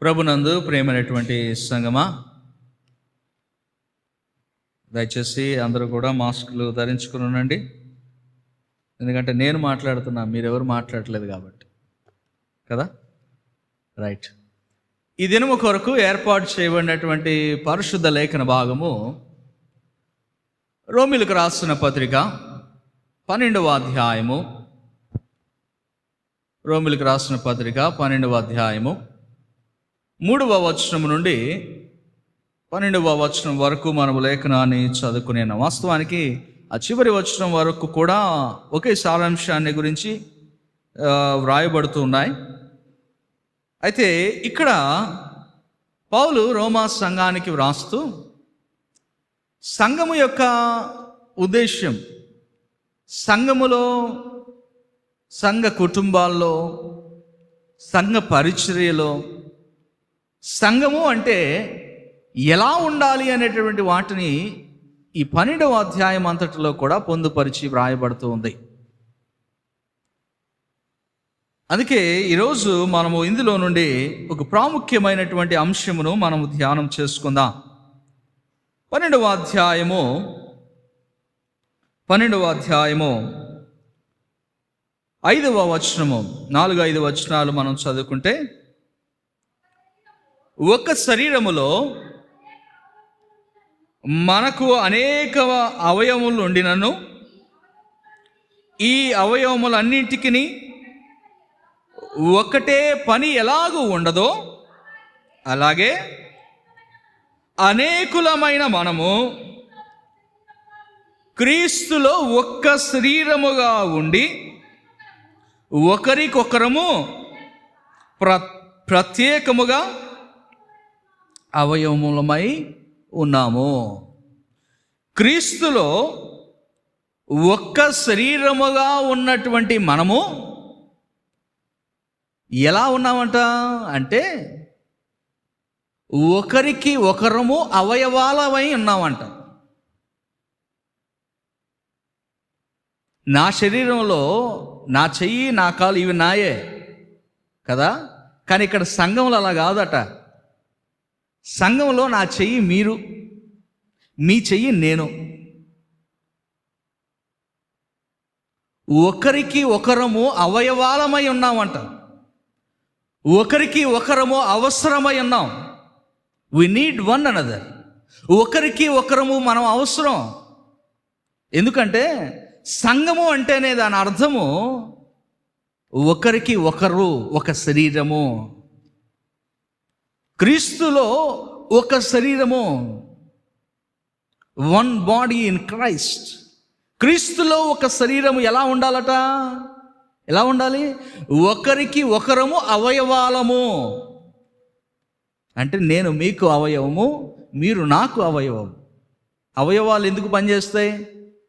ప్రభునందు ప్రేమైనటువంటి సంగమా, దయచేసి అందరూ కూడా మాస్కులు ధరించుకుని ఉండండి. ఎందుకంటే నేను మాట్లాడుతున్నా, మీరెవరు మాట్లాడలేదు కాబట్టి కదా. రైట్. ఈ దినము కొరకు ఏర్పాటు చేయబడినటువంటి పరిశుద్ధ లేఖన భాగము రోమీయులకు రాసిన పత్రిక 12వ అధ్యాయము. రోమీయులకు రాసిన పత్రిక 12వ అధ్యాయము 3వ వచనం నుండి 12వ వచనం వరకు మనము లేఖనాన్ని చదువుకునే. వాస్తవానికి ఆ చివరి వచనం వరకు కూడా ఒకే సారాంశాన్ని గురించి వ్రాయబడుతూ ఉన్నాయి. అయితే ఇక్కడ పౌలు రోమా సంఘానికి వ్రాస్తూ సంఘము యొక్క ఉద్దేశ్యం, సంఘములో, సంఘ కుటుంబాల్లో, సంఘ పరిచర్యలో, సంఘము అంటే ఎలా ఉండాలి అనేటువంటి వాటిని ఈ 12వ అధ్యాయం అంతటిలో కూడా పొందుపరిచి వ్రాయబడుతూ ఉంది. అందుకే ఈరోజు మనము ఇందులో నుండి ఒక ప్రాముఖ్యమైనటువంటి అంశమును మనము ధ్యానం చేసుకుందాం. 12వ అధ్యాయము 5వ వచనము, 4-5 వచనాలు మనం చదువుకుంటే, ఒక శరీరములో మనకు అనేక అవయవములు ఉండినను ఈ అవయవములన్నింటికి ఒకటే పని ఎలాగూ ఉండదో అలాగే అనేకులమైన మనము క్రీస్తులో ఒక్క శరీరముగా ఉండి ఒకరికొకరము ప్రత్యేకముగా అవయవములమై ఉన్నాము. క్రీస్తులో ఒక్క శరీరముగా ఉన్నటువంటి మనము ఎలా ఉన్నామంట అంటే ఒకరికి ఒకరము అవయవాలమై ఉన్నామంట. నా శరీరంలో నా చెయ్యి, నా కాలు ఇవి నాయే కదా, కానీ ఇక్కడ సంఘంలో అలా కాదట. సంఘంలో నా చెయ్యి మీరు, మీ చెయ్యి నేను. ఒకరికి ఒకరము అవయవాలమై ఉన్నామంట. ఒకరికి ఒకరము అవసరమై ఉన్నాం. We need one another. ఒకరికి ఒకరము మనం అవసరం. ఎందుకంటే సంఘము అంటేనే దాని అర్థము ఒకరికి ఒకరు, ఒక శరీరము. క్రీస్తులో ఒక శరీరము, వన్ బాడీ ఇన్ క్రైస్ట్. క్రీస్తులో ఒక శరీరము ఎలా ఉండాలట? ఎలా ఉండాలి? ఒకరికి ఒకరము అవయవాలము. అంటే నేను మీకు అవయవము, మీరు నాకు అవయవం. అవయవాలు ఎందుకు పనిచేస్తాయి?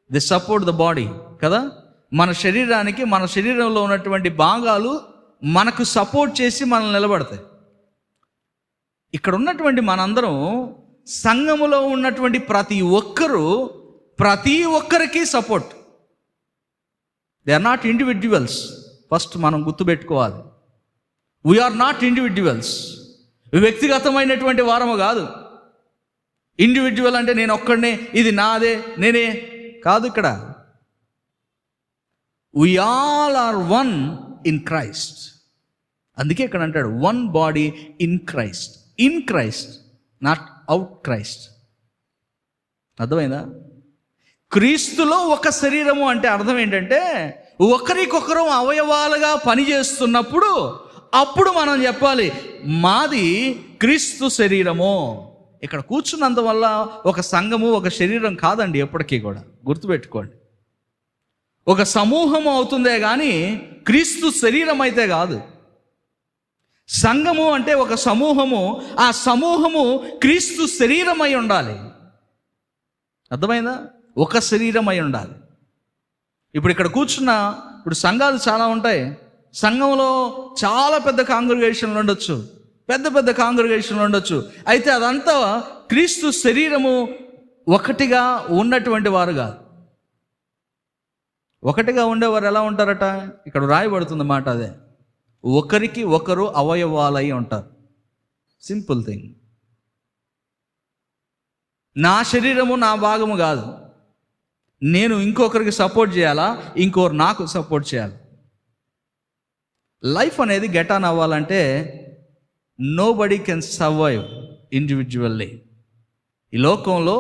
ది సపోర్ట్ ద బాడీ కదా. మన శరీరానికి, మన శరీరంలో ఉన్నటువంటి భాగాలు మనకు సపోర్ట్ చేసి మనల్ని నిలబడతాయి. ఇక్కడ ఉన్నటువంటి మనందరం సంఘములో ఉన్నటువంటి ప్రతి ఒక్కరికి support. They are not individuals. First మనం గుర్తుపెట్టుకోవాలి, వీఆర్ నాట్ ఇండివిడ్యువల్స్. వ్యక్తిగతమైనటువంటి వారము కాదు. ఇండివిడ్యువల్ అంటే నేను ఒక్కడనే, ఇది నాదే, నేనే కాదు. ఇక్కడ we all are one in Christ. అందుకే ఇక్కడ అంటాడు one body in Christ. In Christ, not out Christ. అర్థమైందా? క్రీస్తులో ఒక శరీరము అంటే అర్థం ఏంటంటే ఒకరికొకరు అవయవాలుగా పనిచేస్తున్నప్పుడు అప్పుడు మనం చెప్పాలి మాది క్రీస్తు శరీరము. ఇక్కడ కూర్చున్నంత వల్ల ఒక సంఘము, ఒక శరీరం కాదండి. ఎప్పటికీ కూడా గుర్తుపెట్టుకోండి, ఒక సమూహము అవుతుందే కానీ క్రీస్తు శరీరం అయితే కాదు. సంఘము అంటే ఒక సమూహము, ఆ సమూహము క్రీస్తు శరీరమై ఉండాలి. అర్థమైందా? ఒక శరీరమై ఉండాలి. ఇప్పుడు ఇక్కడ ఇప్పుడు సంఘాలు చాలా ఉంటాయి. సంఘంలో చాలా పెద్ద కాంగ్రిగేషన్లు ఉండొచ్చు, పెద్ద కాంగ్రిగేషన్లు ఉండొచ్చు. అయితే అదంతా క్రీస్తు శరీరము ఒకటిగా ఉన్నటువంటి వారు కాదు. ఒకటిగా ఉండేవారు ఎలా ఉంటారట? ఇక్కడ రాయబడుతుంది మాట అదే, ఒకరికి ఒకరు అవయవాలై ఉంటారు. Simple thing. నా శరీరము నా భాగము కాదు. నేను ఇంకొకరికి సపోర్ట్ చేయాలా, ఇంకొకరు నాకు సపోర్ట్ చేయాలి. లైఫ్ అనేది గెట్ ఆన్ అవ్వాలంటే నోబడీ కెన్ సర్వైవ్ ఇండివిజువల్లీ. ఈ లోకంలో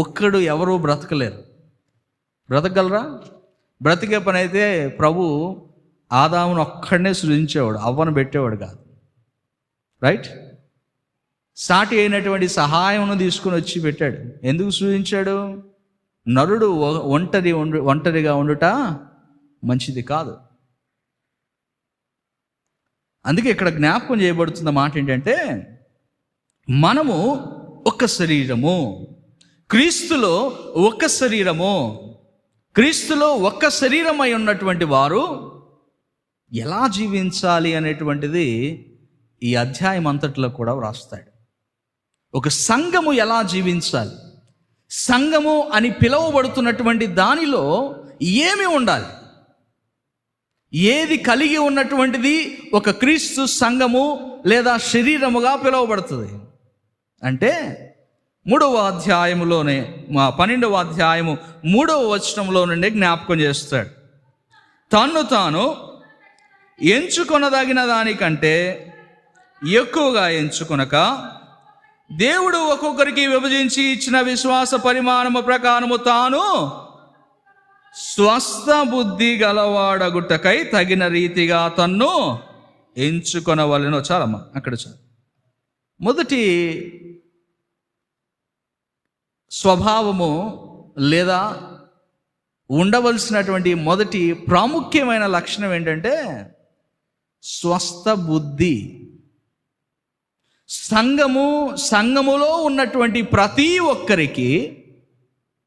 ఒక్కడు ఎవరు బ్రతకలేరు. బ్రతకగలరా? బ్రతికే పని అయితే ప్రభు ఆదామును ఒక్కడనే సృజించేవాడు, అవ్వను పెట్టేవాడు కాదు. రైట్? సాటి అయినటువంటి సహాయమును తీసుకుని వచ్చి పెట్టాడు. ఎందుకు సృజించాడు? నరుడు ఒంటరిగా ఉండుట మంచిది కాదు. అందుకే ఇక్కడ జ్ఞాపకం చేయబడుతున్న మాట ఏంటంటే, మనము ఒక శరీరము, క్రీస్తులో ఒక శరీరము. క్రీస్తులో ఒక శరీరమై ఉన్నటువంటి వారు ఎలా జీవించాలి అనేటువంటిది ఈ అధ్యాయం అంతట్లో కూడా వ్రాస్తాడు. ఒక సంఘము ఎలా జీవించాలి, సంఘము అని పిలువబడుతున్నటువంటి దానిలో ఏమి ఉండాలి, ఏది కలిగి ఉన్నటువంటిది ఒక క్రీస్తు సంఘము లేదా శరీరముగా పిలువబడుతుంది అంటే 3వ అధ్యాయములోనే 12వ అధ్యాయము 3వ వచనంలో నుండి జ్ఞాపకం చేస్తాడు. తన్ను తాను ఎంచుకొనదగిన దానికంటే ఎక్కువగా ఎంచుకొనక, దేవుడు ఒక్కొక్కరికి విభజించి ఇచ్చిన విశ్వాస పరిమాణము ప్రకారము తాను స్వస్థ బుద్ధి గలవాడగుటకై తగిన రీతిగా తన్ను ఎంచుకొనవలెను. చాలమ్మా, అక్కడ చాలు. మొదటి స్వభావము లేదా ఉండవలసినటువంటి మొదటి ప్రాముఖ్యమైన లక్షణం ఏంటంటే స్వస్థ బుద్ధి. సంఘములో ఉన్నటువంటి ప్రతి ఒక్కరికి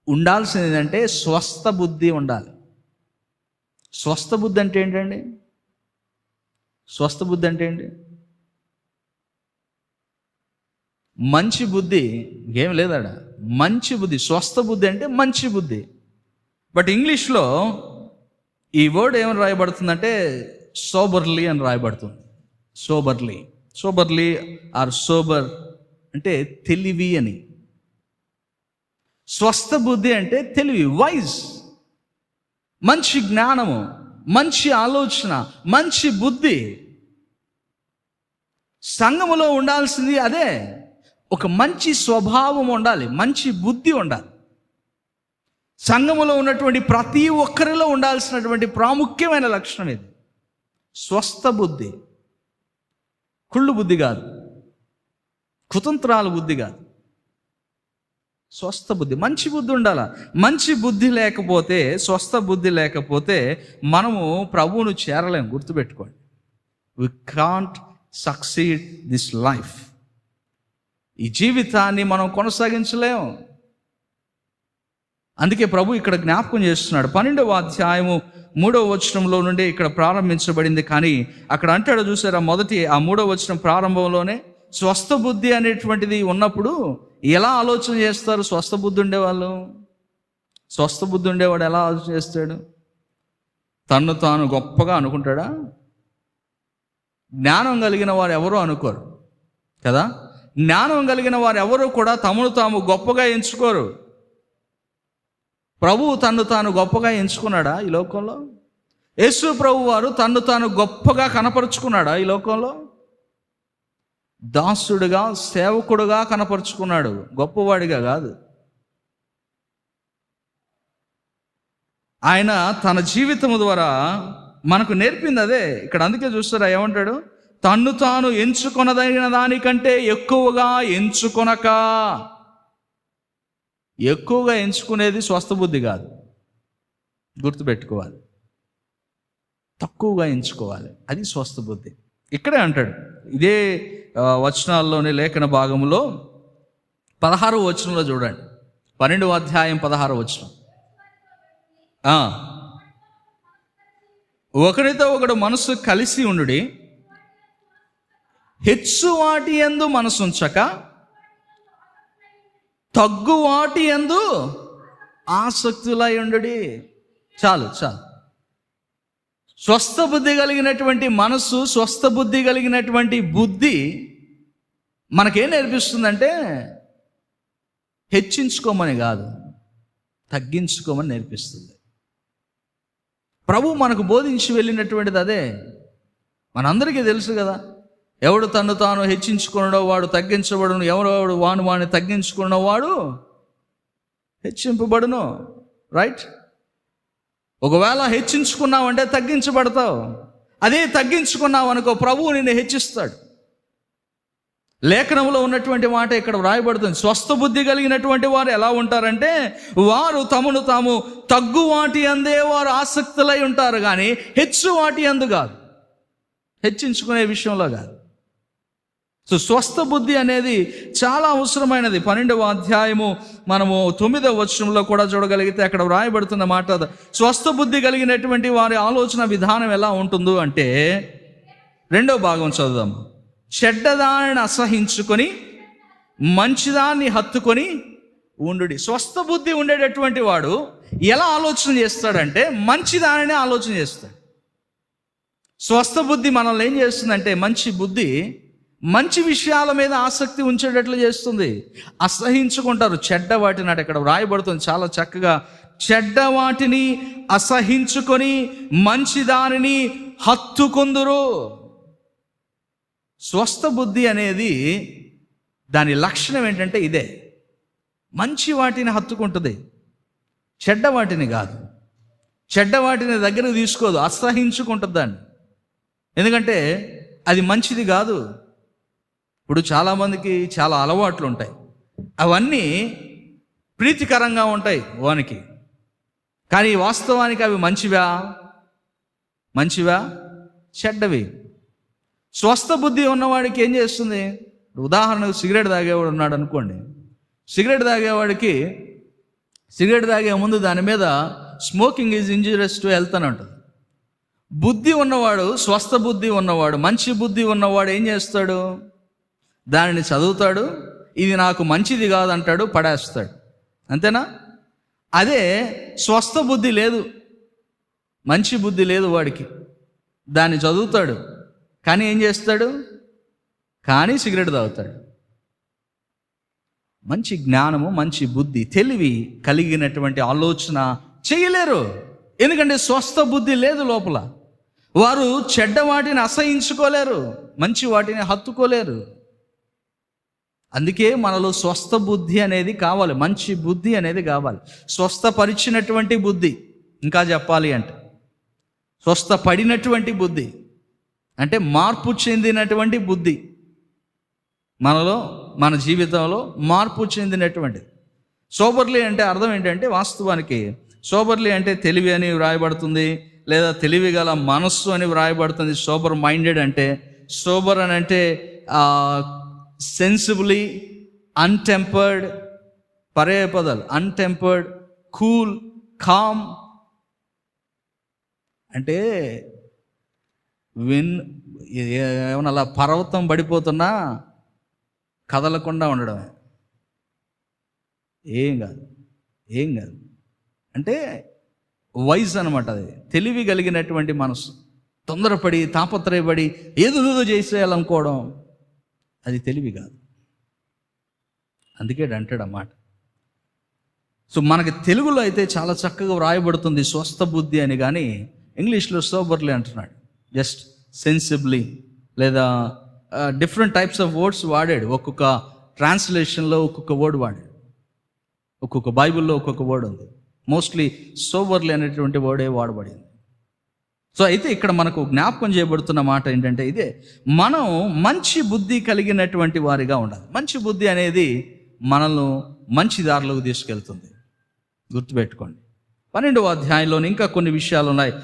ఉండాల్సింది ఏంటంటే స్వస్థ బుద్ధి ఉండాలి. స్వస్థ బుద్ధి అంటే ఏంటండి? స్వస్థ బుద్ధి అంటే ఏంటి? మంచి బుద్ధి ఏం లేదాడ. మంచి బుద్ధి, స్వస్థ బుద్ధి అంటే మంచి బుద్ధి. బట్ ఇంగ్లీష్లో ఈ వర్డ్ ఏమని రాయబడుతుందంటే సోబర్లీ అని రాయబడుతుంది. సోబర్లీ ఆర్ సోబర్ అంటే తెలివి అని. స్వస్థ బుద్ధి అంటే తెలివి, వైజ్, మంచి జ్ఞానము, మంచి ఆలోచన, మంచి బుద్ధి. సంఘములో ఉండాల్సింది అదే. ఒక మంచి స్వభావం ఉండాలి, మంచి బుద్ధి ఉండాలి. సంఘములో ఉన్నటువంటి ప్రతి ఒక్కరిలో ఉండాల్సినటువంటి ప్రాముఖ్యమైన లక్షణం ఇది, స్వస్థ బుద్ధి. కుళ్ళు బుద్ధి కాదు, కుతంత్రాల బుద్ధి కాదు, స్వస్థ బుద్ధి. మంచి బుద్ధి ఉండాలి. మంచి బుద్ధి లేకపోతే, స్వస్థ బుద్ధి లేకపోతే మనము ప్రభువును చేరలేము. గుర్తుపెట్టుకోండి, we can't succeed this life. ఈ జీవితాన్ని మనం కొనసాగించలేము. అందుకే ప్రభు ఇక్కడ జ్ఞాపకం చేస్తున్నాడు. 12వ అధ్యాయము 3వ వచనంలో నుండి ఇక్కడ ప్రారంభించబడింది. కానీ అక్కడ అంటాడు చూసారా, మొదటి ఆ 3వ వచనం ప్రారంభంలోనే స్వస్థ బుద్ధి అనేటువంటిది ఉన్నప్పుడు ఎలా ఆలోచన చేస్తారు? స్వస్థ బుద్ధి ఉండేవాళ్ళు, స్వస్థ బుద్ధి ఉండేవాడు ఎలా ఆలోచన చేస్తాడు? తన్ను తాను గొప్పగా అనుకుంటాడా? జ్ఞానం కలిగిన వారు ఎవరో అనుకోరు కదా. జ్ఞానం కలిగిన వారు ఎవరు కూడా తమను తాము గొప్పగా ఎంచుకోరు. ప్రభువు తన్ను తాను గొప్పగా ఎంచుకున్నాడా ఈ లోకంలో? యేసు ప్రభు వారు తన్ను తాను గొప్పగా కనపరుచుకున్నాడా ఈ లోకంలో? దాసుడుగా, సేవకుడుగా కనపరుచుకున్నాడు, గొప్పవాడిగా కాదు. ఆయన తన జీవితము ద్వారా మనకు నేర్పింది అదే. ఇక్కడ అందుకే చూస్తారా ఏమంటాడు? తన్ను తాను ఎంచుకొనదగిన దానికంటే ఎక్కువగా ఎంచుకొనక. ఎక్కువగా ఎంచుకునేది స్వస్థ బుద్ధి కాదు, గుర్తుపెట్టుకోవాలి. తక్కువగా ఎంచుకోవాలి, అది స్వస్థ బుద్ధి. ఇక్కడే అంటాడు, ఇదే వచనాల్లోని లేఖన భాగంలో 16వ వచనంలో చూడండి. 12వ అధ్యాయం 16వ వచనం. ఒకరితో ఒకడు మనసు కలిసి ఉండుడి, హెచ్చు వాటి యందు మనసుంచక తగ్గు వాటి యందు ఆసక్తులై ఉండుడి. చాలు. స్వస్థ బుద్ధి కలిగినటువంటి మనసు, స్వస్థ బుద్ధి కలిగినటువంటి బుద్ధి మనకేం నేర్పిస్తుందంటే హెచ్చించుకోమని కాదు, తగ్గించుకోమని నేర్పిస్తుంది. ప్రభు మనకు బోధించి వెళ్ళినటువంటిది అదే. మనందరికీ తెలుసు కదా, ఎవడు తను తాను హెచ్చించుకున్నాడో వాడు తగ్గించబడును, ఎవడు వాని తగ్గించుకున్న వాడు హెచ్చింపబడును. రైట్? ఒకవేళ హెచ్చించుకున్నావంటే తగ్గించబడతావు. అదే తగ్గించుకున్నావు అనుకో, ప్రభువు నిన్ను హెచ్చిస్తాడు. లేఖనంలో ఉన్నటువంటి మాట ఇక్కడ వ్రాయబడుతుంది. స్వస్థ బుద్ధి కలిగినటువంటి వారు ఎలా ఉంటారంటే, వారు తమను తాము తగ్గు వాటి అందే వారు ఆసక్తులై ఉంటారు, కానీ హెచ్చు వాటి అందు కాదు, హెచ్చించుకునే విషయంలో కాదు. సో స్వస్థ బుద్ధి అనేది చాలా అవసరమైనది. 12వ అధ్యాయము మనము 9వ వచనంలో కూడా చూడగలిగితే అక్కడ వ్రాయబడుతున్న మాట, స్వస్థ బుద్ధి కలిగినటువంటి వారి ఆలోచన విధానం ఎలా ఉంటుందో అంటే, 2వ భాగం చదువుదాం. చెడ్డదానిని అసహించుకొని మంచిదాన్ని హత్తుకొని ఉండుడి. స్వస్థ బుద్ధి ఉండేటటువంటి వాడు ఎలా ఆలోచన చేస్తాడంటే మంచిదానిని ఆలోచన చేస్తాడు. స్వస్థ బుద్ధి మనల్ని ఏం చేస్తుందంటే, మంచి బుద్ధి మంచి విషయాల మీద ఆసక్తి ఉంచేటట్లు చేస్తుంది. అసహించుకుంటారు చెడ్డ వాటిని, అంటే ఇక్కడ వ్రాయబడుతుంది చాలా చక్కగా, చెడ్డ వాటిని అసహించుకొని మంచి దానిని హత్తుకొందురు. స్వస్థ బుద్ధి అనేది దాని లక్షణం ఏంటంటే ఇదే, మంచి వాటిని హత్తుకుంటుంది, చెడ్డ వాటిని కాదు. చెడ్డ వాటిని దగ్గరకు తీసుకోదు, అసహించుకుంటుంది దాన్ని. ఎందుకంటే అది మంచిది కాదు. ఇప్పుడు చాలామందికి చాలా అలవాట్లు ఉంటాయి, అవన్నీ ప్రీతికరంగా ఉంటాయి వానికి, కానీ వాస్తవానికి అవి మంచివా చెడ్డవి. స్వస్థ బుద్ధి ఉన్నవాడికి ఏం చేస్తుంది? ఉదాహరణకు సిగరెట్ తాగేవాడు ఉన్నాడు అనుకోండి. సిగరెట్ తాగేవాడికి సిగరెట్ తాగే ముందు దాని మీద smoking is injurious to health అని ఉంటుంది. బుద్ధి ఉన్నవాడు, స్వస్థ బుద్ధి ఉన్నవాడు, మంచి బుద్ధి ఉన్నవాడు ఏం చేస్తాడు? దానిని చదువుతాడు, ఇది నాకు మంచిది కాదంటాడు, పడేస్తాడు. అంతేనా? అదే స్వస్థ బుద్ధి లేదు, మంచి బుద్ధి లేదు వాడికి, దాన్ని చదువుతాడు కానీ ఏం చేస్తాడు? కానీ సిగరెట్ తాగుతాడు. మంచి జ్ఞానము, మంచి బుద్ధి, తెలివి కలిగినటువంటి ఆలోచన చేయలేరు. ఎందుకంటే స్వస్థ బుద్ధి లేదు లోపల. వారు చెడ్డ వాటిని అసహించుకోలేరు, మంచి వాటిని హత్తుకోలేరు. అందుకే మనలో స్వస్థ బుద్ధి అనేది కావాలి, మంచి బుద్ధి అనేది కావాలి. స్వస్థపరిచినటువంటి బుద్ధి, ఇంకా చెప్పాలి అంటే స్వస్థపడినటువంటి బుద్ధి, అంటే మార్పు చెందినటువంటి బుద్ధి, మనలో మన జీవితంలో మార్పు చెందినటువంటి. సోబర్లీ అంటే అర్థం ఏంటంటే, వాస్తవానికి సోబర్లీ అంటే తెలివి అని వ్రాయబడుతుంది, లేదా తెలివి గల మనస్సు అని వ్రాయబడుతుంది. సోబర్ మైండెడ్ అంటే, సోబర్ అని అంటే సెన్సిబులీ, అన్టెంపర్డ్, పర్యాయ పదాలు, అన్టెంపర్డ్, కూల్, కామ్. అంటే ఏమన్నా అలా పర్వతం పడిపోతున్నా కదలకుండా ఉండడమే, ఏం కాదు అంటే వైజ్ అనమాట. అది తెలివి కలిగినటువంటి మనసు. తొందరపడి తాపత్రయపడి ఏదో చేసేయాలనుకోవడం అది తెలివి కాదు. అందుకే అంటాడు అన్నమాట. సో మనకి తెలుగులో అయితే చాలా చక్కగా వ్రాయబడుతుంది స్వస్థ బుద్ధి అని, కానీ ఇంగ్లీష్లో సోబర్లీ అంటున్నాడు. జస్ట్ సెన్సిబ్లీ, లేదా డిఫరెంట్ టైప్స్ ఆఫ్ వర్డ్స్ వాడాడు. ఒక్కొక్క ట్రాన్స్లేషన్లో ఒక్కొక్క వర్డ్ వాడాడు, ఒక్కొక్క బైబిల్లో ఒక్కొక్క వర్డ్ ఉంది. మోస్ట్లీ సోబర్లీ అనేటువంటి వర్డే వాడబడింది. సో అయితే ఇక్కడ మనకు జ్ఞాపకం చేయబడుతున్న మాట ఏంటంటే ఇదే, మనం మంచి బుద్ధి కలిగినటువంటి వారిగా ఉండాలి. మంచి బుద్ధి అనేది మనల్ని మంచి దారిలోకి తీసుకెళ్తుంది. గుర్తుపెట్టుకోండి. 12వ అధ్యాయంలోని ఇంకా కొన్ని విషయాలు ఉన్నాయి.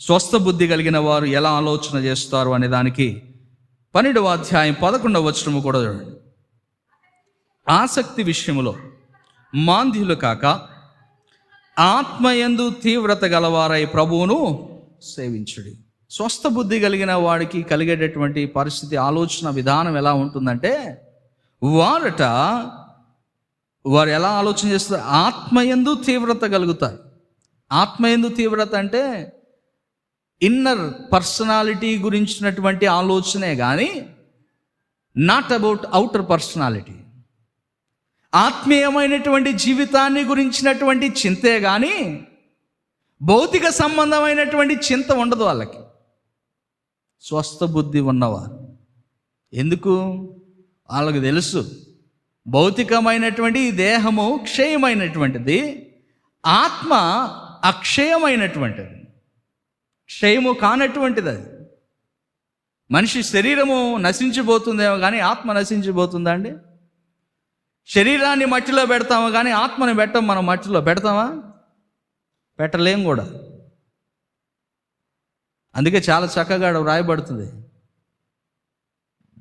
స్వస్థ బుద్ధి కలిగిన వారు ఎలా ఆలోచన చేస్తారు అనే దానికి 12వ అధ్యాయం 11వ వచనము కూడా చూడండి. ఆసక్తి విషయములో మాంద్యులు కాక ఆత్మయందు తీవ్రత గలవారై ప్రభువును సేవించుడి. స్వస్థ బుద్ధి కలిగిన వాడికి కలిగేటటువంటి పరిస్థితి, ఆలోచన విధానం ఎలా ఉంటుందంటే, వారు ఎలా ఆలోచన చేస్తారు? ఆత్మయందు తీవ్రత కలుగుతారు. ఆత్మయందు తీవ్రత అంటే ఇన్నర్ పర్సనాలిటీ గురించినటువంటి ఆలోచనే, కానీ నాట్ అబౌట్ అవుటర్ పర్సనాలిటీ. ఆత్మీయమైనటువంటి జీవితాన్ని గురించినటువంటి చింతే కానీ భౌతిక సంబంధమైనటువంటి చింత ఉండదు వాళ్ళకి. స్వస్థ బుద్ధి ఉన్నవారు. ఎందుకు? వాళ్ళకి తెలుసు భౌతికమైనటువంటి ఈ దేహము క్షయమైనటువంటిది, ఆత్మ అక్షయమైనటువంటిది, క్షయము కానటువంటిది. అది మనిషి శరీరము నశించిపోతుందేమో కానీ ఆత్మ నశించిపోతుందా అండి? శరీరాన్ని మట్టిలో పెడతాము కానీ ఆత్మని పెట్టం. మనం మట్టిలో పెడతామా? పెట్టలేం కూడా. అందుకే చాలా చక్కగా వ్రాయబడుతుంది,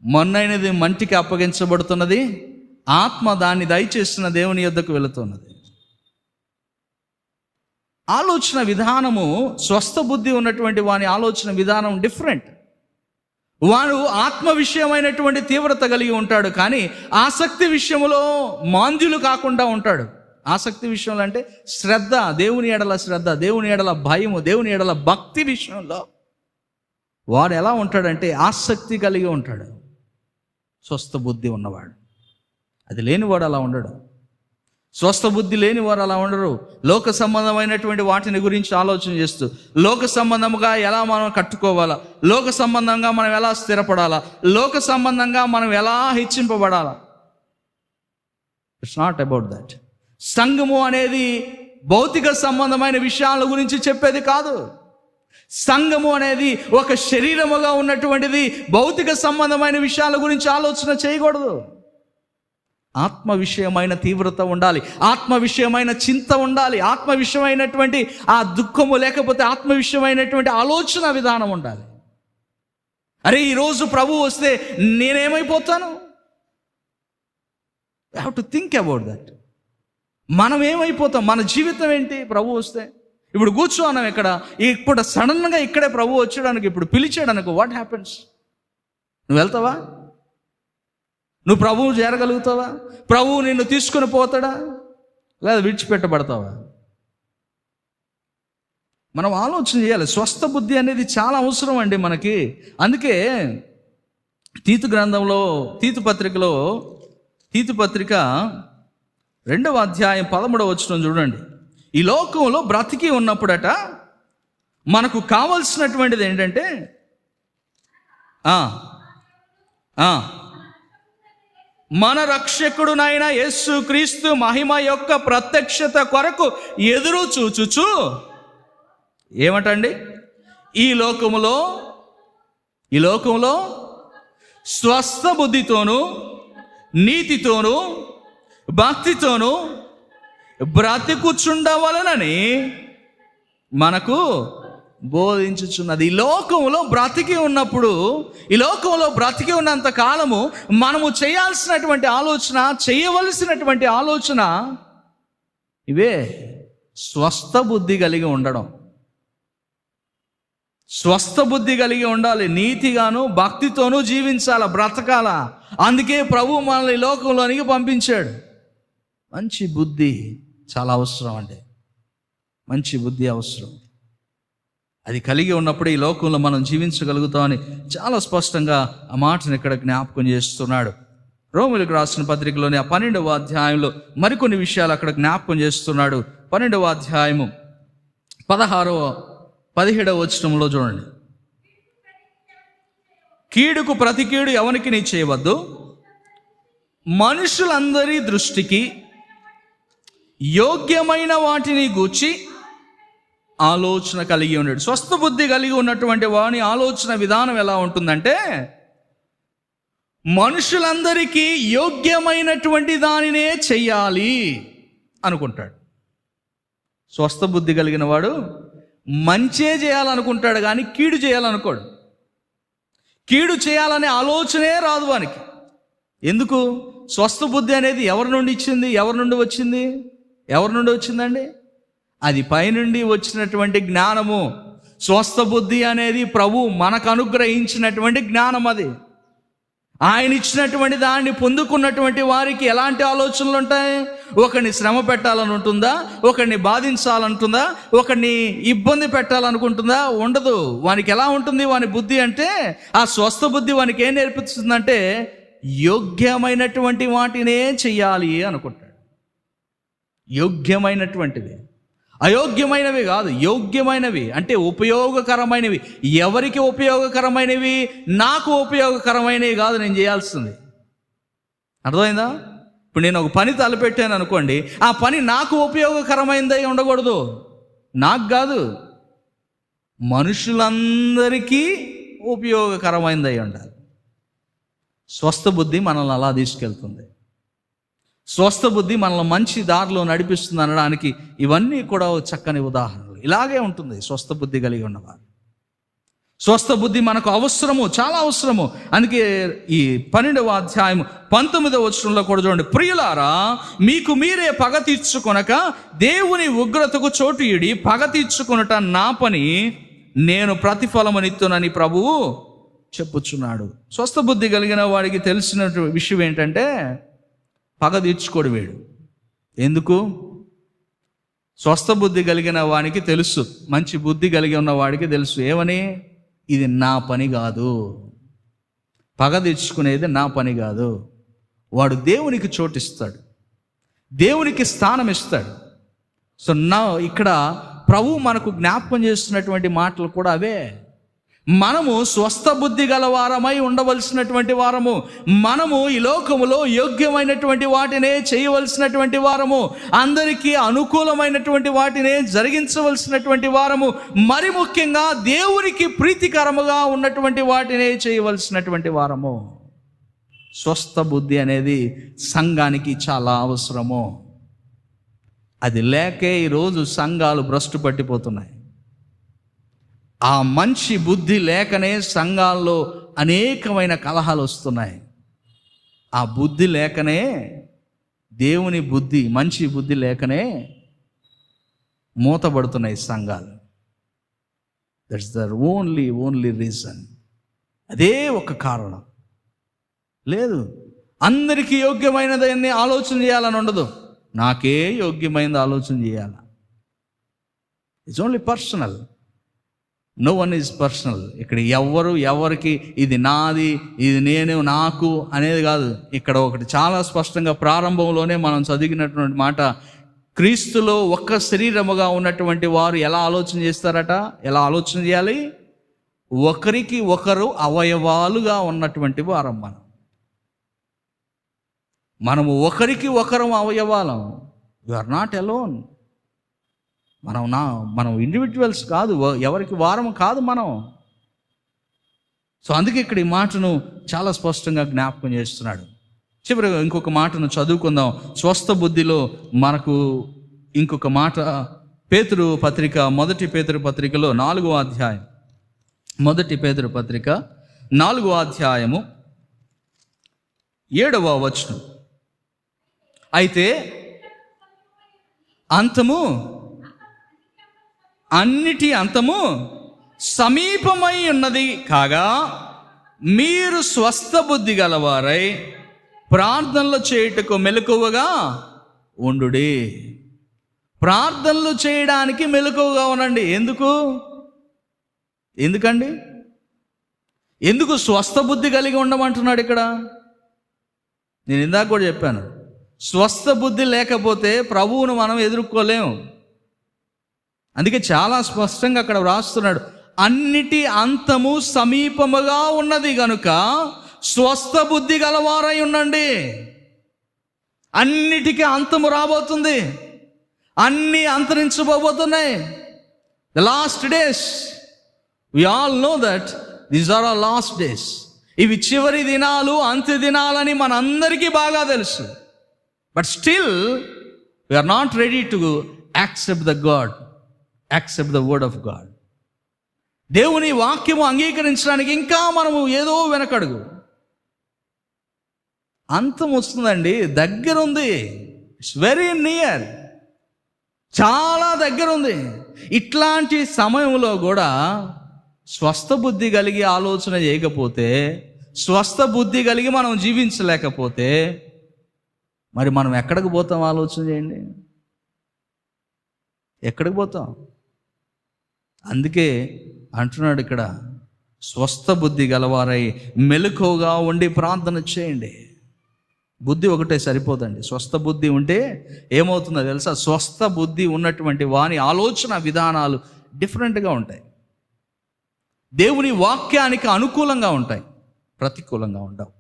మొన్నైనది మంటికి అప్పగించబడుతున్నది, ఆత్మ దాన్ని దయచేస్తున్న దేవుని యొద్దకు వెళుతున్నది. ఆలోచన విధానము, స్వస్థ బుద్ధి ఉన్నటువంటి వాని ఆలోచన విధానం డిఫరెంట్. వాడు ఆత్మ విషయమైనటువంటి తీవ్రత కలిగి ఉంటాడు, కానీ ఆసక్తి విషయంలో మాంద్యులు కాకుండా ఉంటాడు. ఆసక్తి విషయంలో అంటే శ్రద్ధ, దేవుని ఎడల శ్రద్ధ, దేవుని ఎడల భయము, దేవుని ఎడల భక్తి విషయంలో వాడు ఎలా ఉంటాడంటే ఆసక్తి కలిగి ఉంటాడు. స్వస్థ బుద్ధి ఉన్నవాడు. అది లేనివాడు అలా ఉండడు. స్వస్థ బుద్ధి లేనివారు అలా ఉండరు. లోక సంబంధమైనటువంటి వాటిని గురించి ఆలోచన చేస్తూ, లోక సంబంధముగా ఎలా మనం కట్టుకోవాలా, లోక సంబంధంగా మనం ఎలా స్థిరపడాలా, లోక సంబంధంగా మనం ఎలా హెచ్చింపబడాలా. It's not about that. సంఘము అనేది భౌతిక సంబంధమైన విషయాల గురించి చెప్పేది కాదు. సంఘము అనేది ఒక శరీరముగా ఉన్నటువంటిది. భౌతిక సంబంధమైన విషయాల గురించి ఆలోచన చేయకూడదు. ఆత్మ విషయమైన తీవ్రత ఉండాలి, ఆత్మ విషయమైన చింత ఉండాలి, ఆత్మ విషయమైనటువంటి ఆ దుఃఖము లేకపోతే ఆత్మ విషయమైనటువంటి ఆలోచన విధానం ఉండాలి. అరే ఈరోజు ప్రభు వస్తే నేనేమైపోతాను? You have to think about that. మనం ఏమైపోతాం? మన జీవితం ఏంటి ప్రభు వస్తే? ఇప్పుడు కూర్చోన్నాం ఇక్కడ, ఇప్పుడు సడన్గా ఇక్కడే ప్రభు వచ్చాడానికి, ఇప్పుడు పిలిచాడు అనుకో, వాట్ హ్యాపెన్స్? నువ్వు వెళ్తావా? నువ్వు ప్రభువు చేరగలుగుతావా? ప్రభువు నిన్ను తీసుకుని పోతాడా, లేదా విడిచిపెట్టబడతావా? మనం ఆలోచన చేయాలి. స్వస్థ బుద్ధి అనేది చాలా అవసరం అండి మనకి. అందుకే తీతు గ్రంథంలో, తీతు పత్రిక 2వ అధ్యాయం 13వ వచనం చూడండి. ఈ లోకంలో బ్రతికి ఉన్నప్పుడట మనకు కావలసినటువంటిది ఏంటంటే మన రక్షకుడునైన యేసు క్రీస్తు మహిమ యొక్క ప్రత్యక్షత కొరకు ఎదురు చూచుచు ఏమంటండి? ఈ లోకములో స్వస్థ బుద్ధితోనూ నీతితోనూ భక్తితోనూ బ్రతికుచుండవలనని మనకు బోధించుచున్నది. ఈ లోకంలో బ్రతికి ఉన్నప్పుడు, ఈ లోకంలో బ్రతికి ఉన్నంత కాలము మనము చేయాల్సినటువంటి ఆలోచన, చేయవలసినటువంటి ఆలోచన ఇవే. స్వస్థ బుద్ధి కలిగి ఉండడం, స్వస్థ బుద్ధి కలిగి ఉండాలి. నీతిగాను భక్తితోనూ జీవించాల, బ్రతకాల. అందుకే ప్రభు మనల్ని ఈ లోకంలోనికి పంపించాడు. మంచి బుద్ధి చాలా అవసరం అండి. మంచి బుద్ధి అవసరం. అది కలిగి ఉన్నప్పుడు ఈ లోకంలో మనం జీవించగలుగుతామని చాలా స్పష్టంగా ఆ మాటను ఇక్కడ జ్ఞాపకం చేస్తున్నాడు. రోమీయులకు రాసిన పత్రికలోని ఆ 12వ అధ్యాయంలో మరికొన్ని విషయాలు అక్కడ జ్ఞాపకం చేస్తున్నాడు. 12వ అధ్యాయము 17వ వచనంలో చూడండి. కీడుకు ప్రతి కీడు ఎవరికి నీ చేయవద్దు, మనుషులందరి దృష్టికి యోగ్యమైన వాటిని గూర్చి ఆలోచన కలిగి ఉన్నాడు. స్వస్థ బుద్ధి కలిగి ఉన్నటువంటి వాని ఆలోచన విధానం ఎలా ఉంటుందంటే, మనుషులందరికీ యోగ్యమైనటువంటి దానినే చెయ్యాలి అనుకుంటాడు. స్వస్థ బుద్ధి కలిగిన వాడు మంచే చేయాలనుకుంటాడు కానీ కీడు చేయాలనుకోడు. కీడు చేయాలనే ఆలోచనే రాదు వానికి. ఎందుకు? స్వస్థ బుద్ధి అనేది ఎవరి నుండి ఇచ్చింది? ఎవరి నుండి వచ్చిందండి? అది పైనుండి వచ్చినటువంటి జ్ఞానము. స్వస్థ బుద్ధి అనేది ప్రభు మనకు అనుగ్రహించినటువంటి జ్ఞానం. అది ఆయన ఇచ్చినటువంటి దాన్ని పొందుకున్నటువంటి వారికి ఎలాంటి ఆలోచనలు ఉంటాయి? ఒకరిని శ్రమ పెట్టాలని ఉంటుందా? ఒకరిని బాధించాలంటుందా? ఒకరిని ఇబ్బంది పెట్టాలనుకుంటుందా? ఉండదు. వానికి ఎలా ఉంటుంది వాని బుద్ధి అంటే, ఆ స్వస్థ బుద్ధి వానికి ఏం నేర్పిస్తుందంటే, యోగ్యమైనటువంటి వాటినే చెయ్యాలి అనుకుంటాడు. యోగ్యమైనటువంటివి, అయోగ్యమైనవి కాదు, యోగ్యమైనవి అంటే ఉపయోగకరమైనవి. ఎవరికి ఉపయోగకరమైనవి? నాకు ఉపయోగకరమైనవి కాదు నేను చేయాల్సింది. అర్థమైందా? ఇప్పుడు నేను ఒక పని తలపెట్టాను అనుకోండి, ఆ పని నాకు ఉపయోగకరమైనదై ఉండకూడదు, నాకు కాదు, మనుషులందరికీ ఉపయోగకరమైనదై ఉండాలి. స్వస్థ బుద్ధి మనల్ని అలా తీసుకెళ్తుంది. స్వస్థ బుద్ధి మనల్ని మంచి దారిలో నడిపిస్తుంది అనడానికి ఇవన్నీ కూడా చక్కని ఉదాహరణలు. ఇలాగే ఉంటుంది స్వస్థ బుద్ధి కలిగి ఉన్నవారు. స్వస్థ బుద్ధి మనకు అవసరము, చాలా అవసరము. అందుకే ఈ 12వ అధ్యాయం 19వ వచనంలో కూడా చూడండి, ప్రియులారా మీకు మీరే పగ తీర్చుకొనక దేవుని ఉగ్రతకు చోటు ఇడి, పగ తీర్చుకొనుట నా పని, నేను ప్రతిఫలమునిత్తునని ప్రభువు చెప్పుచున్నాడు. స్వస్థ బుద్ధి కలిగిన వాడికి తెలిసిన విషయం ఏంటంటే పగ తీర్చుకోడు వీడు. ఎందుకు? స్వస్థ బుద్ధి కలిగిన వాడికి తెలుసు, మంచి బుద్ధి కలిగి ఉన్న వాడికి తెలుసు ఏమని, ఇది నా పని కాదు, పగ తీర్చుకునేది నా పని కాదు. వాడు దేవునికి చోటిస్తాడు, దేవునికి స్థానం ఇస్తాడు. సో నా ఇక్కడ ప్రభు మనకు జ్ఞాపకం చేస్తున్నటువంటి మాటలు కూడా అవే. మనము స్వస్థ బుద్ధి గల వారమై ఉండవలసినటువంటి వారము. మనము ఈ లోకములో యోగ్యమైనటువంటి వాటినే చేయవలసినటువంటి వారము. అందరికీ అనుకూలమైనటువంటి వాటినే జరిగించవలసినటువంటి వారము. మరి ముఖ్యంగా దేవునికి ప్రీతికరముగా ఉన్నటువంటి వాటినే చేయవలసినటువంటి వారము. స్వస్థ బుద్ధి అనేది సంఘానికి చాలా అవసరము. అది లేకే ఈరోజు సంఘాలు భ్రష్టు పట్టిపోతున్నాయి. ఆ మంచి బుద్ధి లేకనే సంఘాల్లో అనేకమైన కలహాలు వస్తున్నాయి. ఆ బుద్ధి లేకనే, దేవుని బుద్ధి, మంచి బుద్ధి లేకనే మూతబడుతున్నాయి సంఘాలు. That's the only reason. అదే ఒక కారణం. లేదు, అందరికీ యోగ్యమైనదాన్ని ఆలోచన చేయాలని ఉండదు, నాకే యోగ్యమైనది ఆలోచన చేయాల. It's only personal. No one is personal. ఇక్కడ ఎవరికి ఇది నాది, ఇది నేను, నాకు అనేది కాదు. ఇక్కడ ఒకటి చాలా స్పష్టంగా ప్రారంభంలోనే మనం చదివినటువంటి మాట, క్రీస్తులో ఒక్క శరీరముగా ఉన్నటువంటి వారు ఎలా ఆలోచన చేస్తారట? ఎలా ఆలోచన చేయాలి? ఒకరికి ఒకరు అవయవాలుగా ఉన్నటువంటి వారం మనము ఒకరికి ఒకరం అవయవాలం. You are not alone. మనం ఇండివిజువల్స్ కాదు, ఎవరికి వారం కాదు మనం. సో అందుకే ఇక్కడ ఈ మాటను చాలా స్పష్టంగా జ్ఞాపకం చేస్తున్నాడు. చివరిగా ఇంకొక మాటను చదువుకుందాం. స్వస్థ బుద్ధిలో మనకు ఇంకొక మాట, పేతురు పత్రిక, మొదటి పేతురు పత్రికలో 4వ అధ్యాయం, మొదటి పేతురు పత్రిక 4వ అధ్యాయము 7వ వచనం. అయితే అంతము, అన్నిటి అంతము సమీపమై ఉన్నది కాగా మీరు స్వస్థ బుద్ధి గలవారై ప్రార్థనలు చేయుటకు మెలకువగా ఉండుడి. ప్రార్థనలు చేయడానికి మెలకువగా ఉండండి. ఎందుకండి? ఎందుకు స్వస్థ బుద్ధి కలిగి ఉండమంటున్నాడు ఇక్కడ? నేను ఇందాక కూడా చెప్పాను, స్వస్థ బుద్ధి లేకపోతే ప్రభువును మనం ఎదుర్కోలేము. అందుకే చాలా స్పష్టంగా అక్కడ వ్రాస్తున్నాడు, అన్నిటి అంతము సమీపముగా ఉన్నది గనుక స్వస్థ బుద్ధి గలవారై ఉండండి. అన్నిటికీ అంతము రాబోతుంది, అన్నీ అంతరించబోతున్నాయి. The last days, we all know that these are are last days. ఇవి చివరి దినాలు, అంత్య దినాలని మనందరికీ బాగా తెలుసు. But still we are not ready to accept the word of God. దేవుని వాక్యము అంగీకరించడానికి ఇంకా మనము ఏదో వెనకడుగు. అంతం వస్తుందండి, దగ్గరుంది. ఇట్స్ వెరీ నియర్, చాలా దగ్గరుంది. ఇట్లాంటి సమయంలో కూడా స్వస్థ బుద్ధి కలిగి ఆలోచన చేయకపోతే, స్వస్థ బుద్ధి కలిగి మనం జీవించలేకపోతే మరి మనం ఎక్కడికి పోతాం? ఆలోచన చేయండి, ఎక్కడికి పోతాం? అందుకే అంటున్నాడు ఇక్కడ, స్వస్థ బుద్ధి గలవారై మెలకువగా ఉండి ప్రార్థన చేయండి. బుద్ధి ఒకటే సరిపోదండి. స్వస్థ బుద్ధి ఉంటే ఏమవుతుందో తెలుసా? స్వస్థ బుద్ధి ఉన్నటువంటి వాని ఆలోచన విధానాలు డిఫరెంట్గా ఉంటాయి. దేవుని వాక్యానికి అనుకూలంగా ఉంటాయి, ప్రతికూలంగా ఉండవు.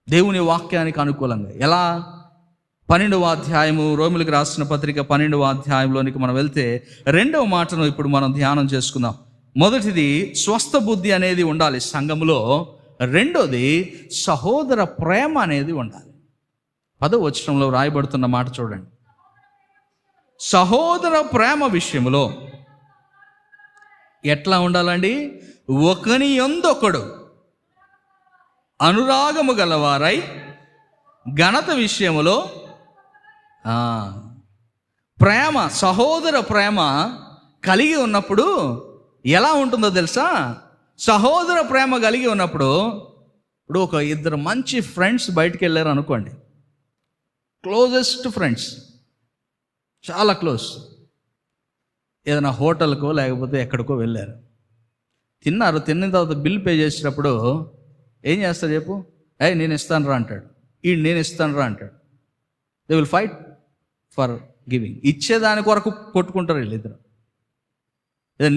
దేవుని వాక్యానికి అనుకూలంగా ఎలా? 12వ అధ్యాయము, రోమిలకు రాసిన పత్రిక 12వ అధ్యాయంలోనికి మనం వెళ్తే 2వ మాటను ఇప్పుడు మనం ధ్యానం చేసుకుందాం. మొదటిది స్వస్థ బుద్ధి అనేది ఉండాలి సంఘములో. రెండోది సహోదర ప్రేమ అనేది ఉండాలి. 10వ వచనంలో రాయబడుతున్న మాట చూడండి. సహోదర ప్రేమ విషయంలో ఎట్లా ఉండాలండి? ఒకని యందొకడు అనురాగము గలవారై ఘనత విషయములో ప్రేమ, సహోదర ప్రేమ కలిగి ఉన్నప్పుడు ఎలా ఉంటుందో తెలుసా? సహోదర ప్రేమ కలిగి ఉన్నప్పుడు, ఇప్పుడు ఒక ఇద్దరు మంచి ఫ్రెండ్స్ బయటికి వెళ్ళారు అనుకోండి, క్లోజెస్ట్ ఫ్రెండ్స్, చాలా క్లోజ్, ఏదైనా హోటల్కో లేకపోతే ఎక్కడికో వెళ్ళారు, తిన్నారు. తిన్న తర్వాత బిల్ పే చేసేటప్పుడు ఏం చేస్తారు చెప్పు? నేను ఇస్తాను రా అంటాడు, నేను ఇస్తాను రా అంటాడు. They will fight for giving. ఇచ్చేదాని కొరకు కొట్టుకుంటారు వీళ్ళిద్దరు.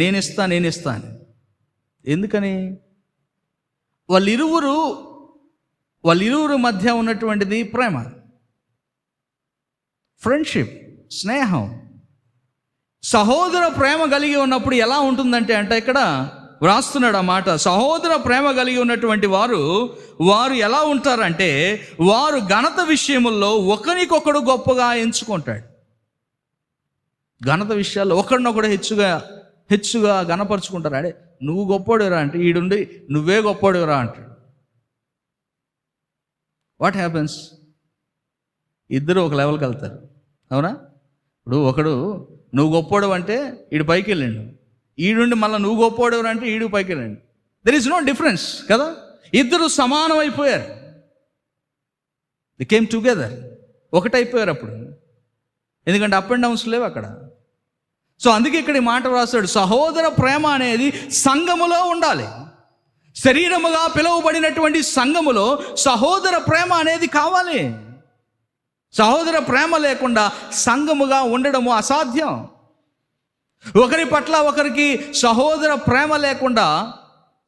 నేను ఇస్తాను. ఎందుకని? వాళ్ళిరువురు మధ్య ఉన్నటువంటిది ప్రేమ, ఫ్రెండ్షిప్, స్నేహం. సహోదర ప్రేమ కలిగి ఉన్నప్పుడు ఎలా ఉంటుందంటే ఇక్కడ వ్రాస్తున్నాడు ఆ మాట. సహోదర ప్రేమ కలిగి ఉన్నటువంటి వారు ఎలా ఉంటారంటే, వారు ఘనత విషయముల్లో ఒకరికొకడు గొప్పగా ఎంచుకుంటాడు. ఘనత విషయాల్లో ఒకరినొకడు హెచ్చుగా గణపరుచుకుంటారు. అడే నువ్వు గొప్పోడురా అంటే ఈడుండి నువ్వే గొప్పోడురా అంటాడు. What happens? ఇద్దరు ఒక లెవెల్కి వెళ్తారు, అవునా? ఇప్పుడు ఒకడు నువ్వు గొప్పోడు అంటే ఈడు పైకి వెళ్ళిండు, ఈడుండి మళ్ళీ నువ్వు గొప్పోడు అంటే ఈడు పైకి వెళ్ళండి. దెర్ ఈస్ నో డిఫరెన్స్ కదా. ఇద్దరు సమానం అయిపోయారు. ది కేమ్ టుగెదర్, ఒకటైపోయారు అప్పుడు. ఎందుకంటే అప్ అండ్ డౌన్స్ లేవు అక్కడ. సో అందుకే ఇక్కడ ఈ మాట రాస్తాడు, సహోదర ప్రేమ అనేది సంఘములో ఉండాలి. శరీరముగా పిలువబడినటువంటి సంఘములో సహోదర ప్రేమ అనేది కావాలి. సహోదర ప్రేమ లేకుండా సంఘముగా ఉండడము అసాధ్యం. ఒకరి పట్ల ఒకరికి సహోదర ప్రేమ లేకుండా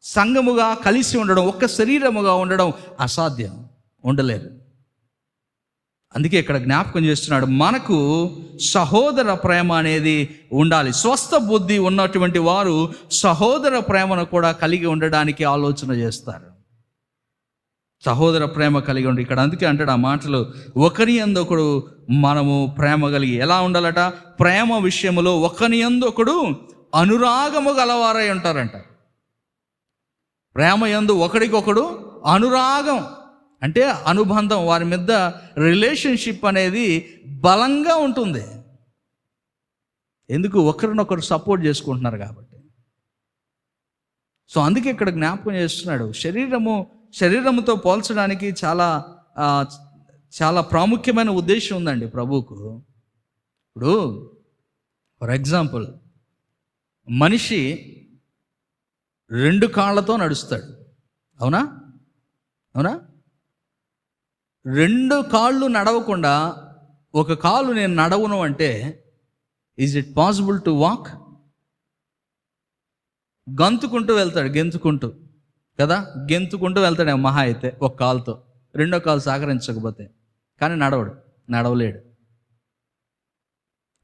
సంఘముగా కలిసి ఉండడం, ఒక్క శరీరముగా ఉండడం అసాధ్యం, ఉండలేరు. అందుకే ఇక్కడ జ్ఞాపకం చేస్తున్నాడు, మనకు సహోదర ప్రేమ అనేది ఉండాలి. స్వస్థ బుద్ధి ఉన్నటువంటి వారు సహోదర ప్రేమను కూడా కలిగి ఉండడానికి ఆలోచన చేస్తారు. సహోదర ప్రేమ కలిగి ఉండి ఇక్కడ అందుకే అంటాడు ఆ మాటలు, ఒకరి యందు ఒకడు మనము ప్రేమ కలిగి ఎలా ఉండాలట? ప్రేమ విషయములో ఒకరి యందు ఒకడు అనురాగము గలవారై ఉంటారంట. ప్రేమ యందు ఒకడికొకడు అనురాగం అంటే అనుబంధం, వారి మీద రిలేషన్షిప్ అనేది బలంగా ఉంటుంది. ఎందుకు? ఒకరినొకరు సపోర్ట్ చేసుకుంటున్నారు కాబట్టి. సో అందుకే ఇక్కడ జ్ఞాపకం చేస్తున్నాడు, శరీరముతో పోల్చడానికి చాలా ప్రాముఖ్యమైన ఉద్దేశం ఉందండి ప్రభువుకు. ఇప్పుడు ఫర్ ఎగ్జాంపుల్, మనిషి 2 కాళ్ళతో నడుస్తాడు, అవునా? 2 కాళ్ళు నడవకుండా ఒక కాలు నేను నడవను అంటే is it possible to walk? గెంతుకుంటూ వెళ్తాడు మహా అయితే ఒక కాలుతో, రెండో కాలు సహకరించకపోతే. కానీ నడవలేడు,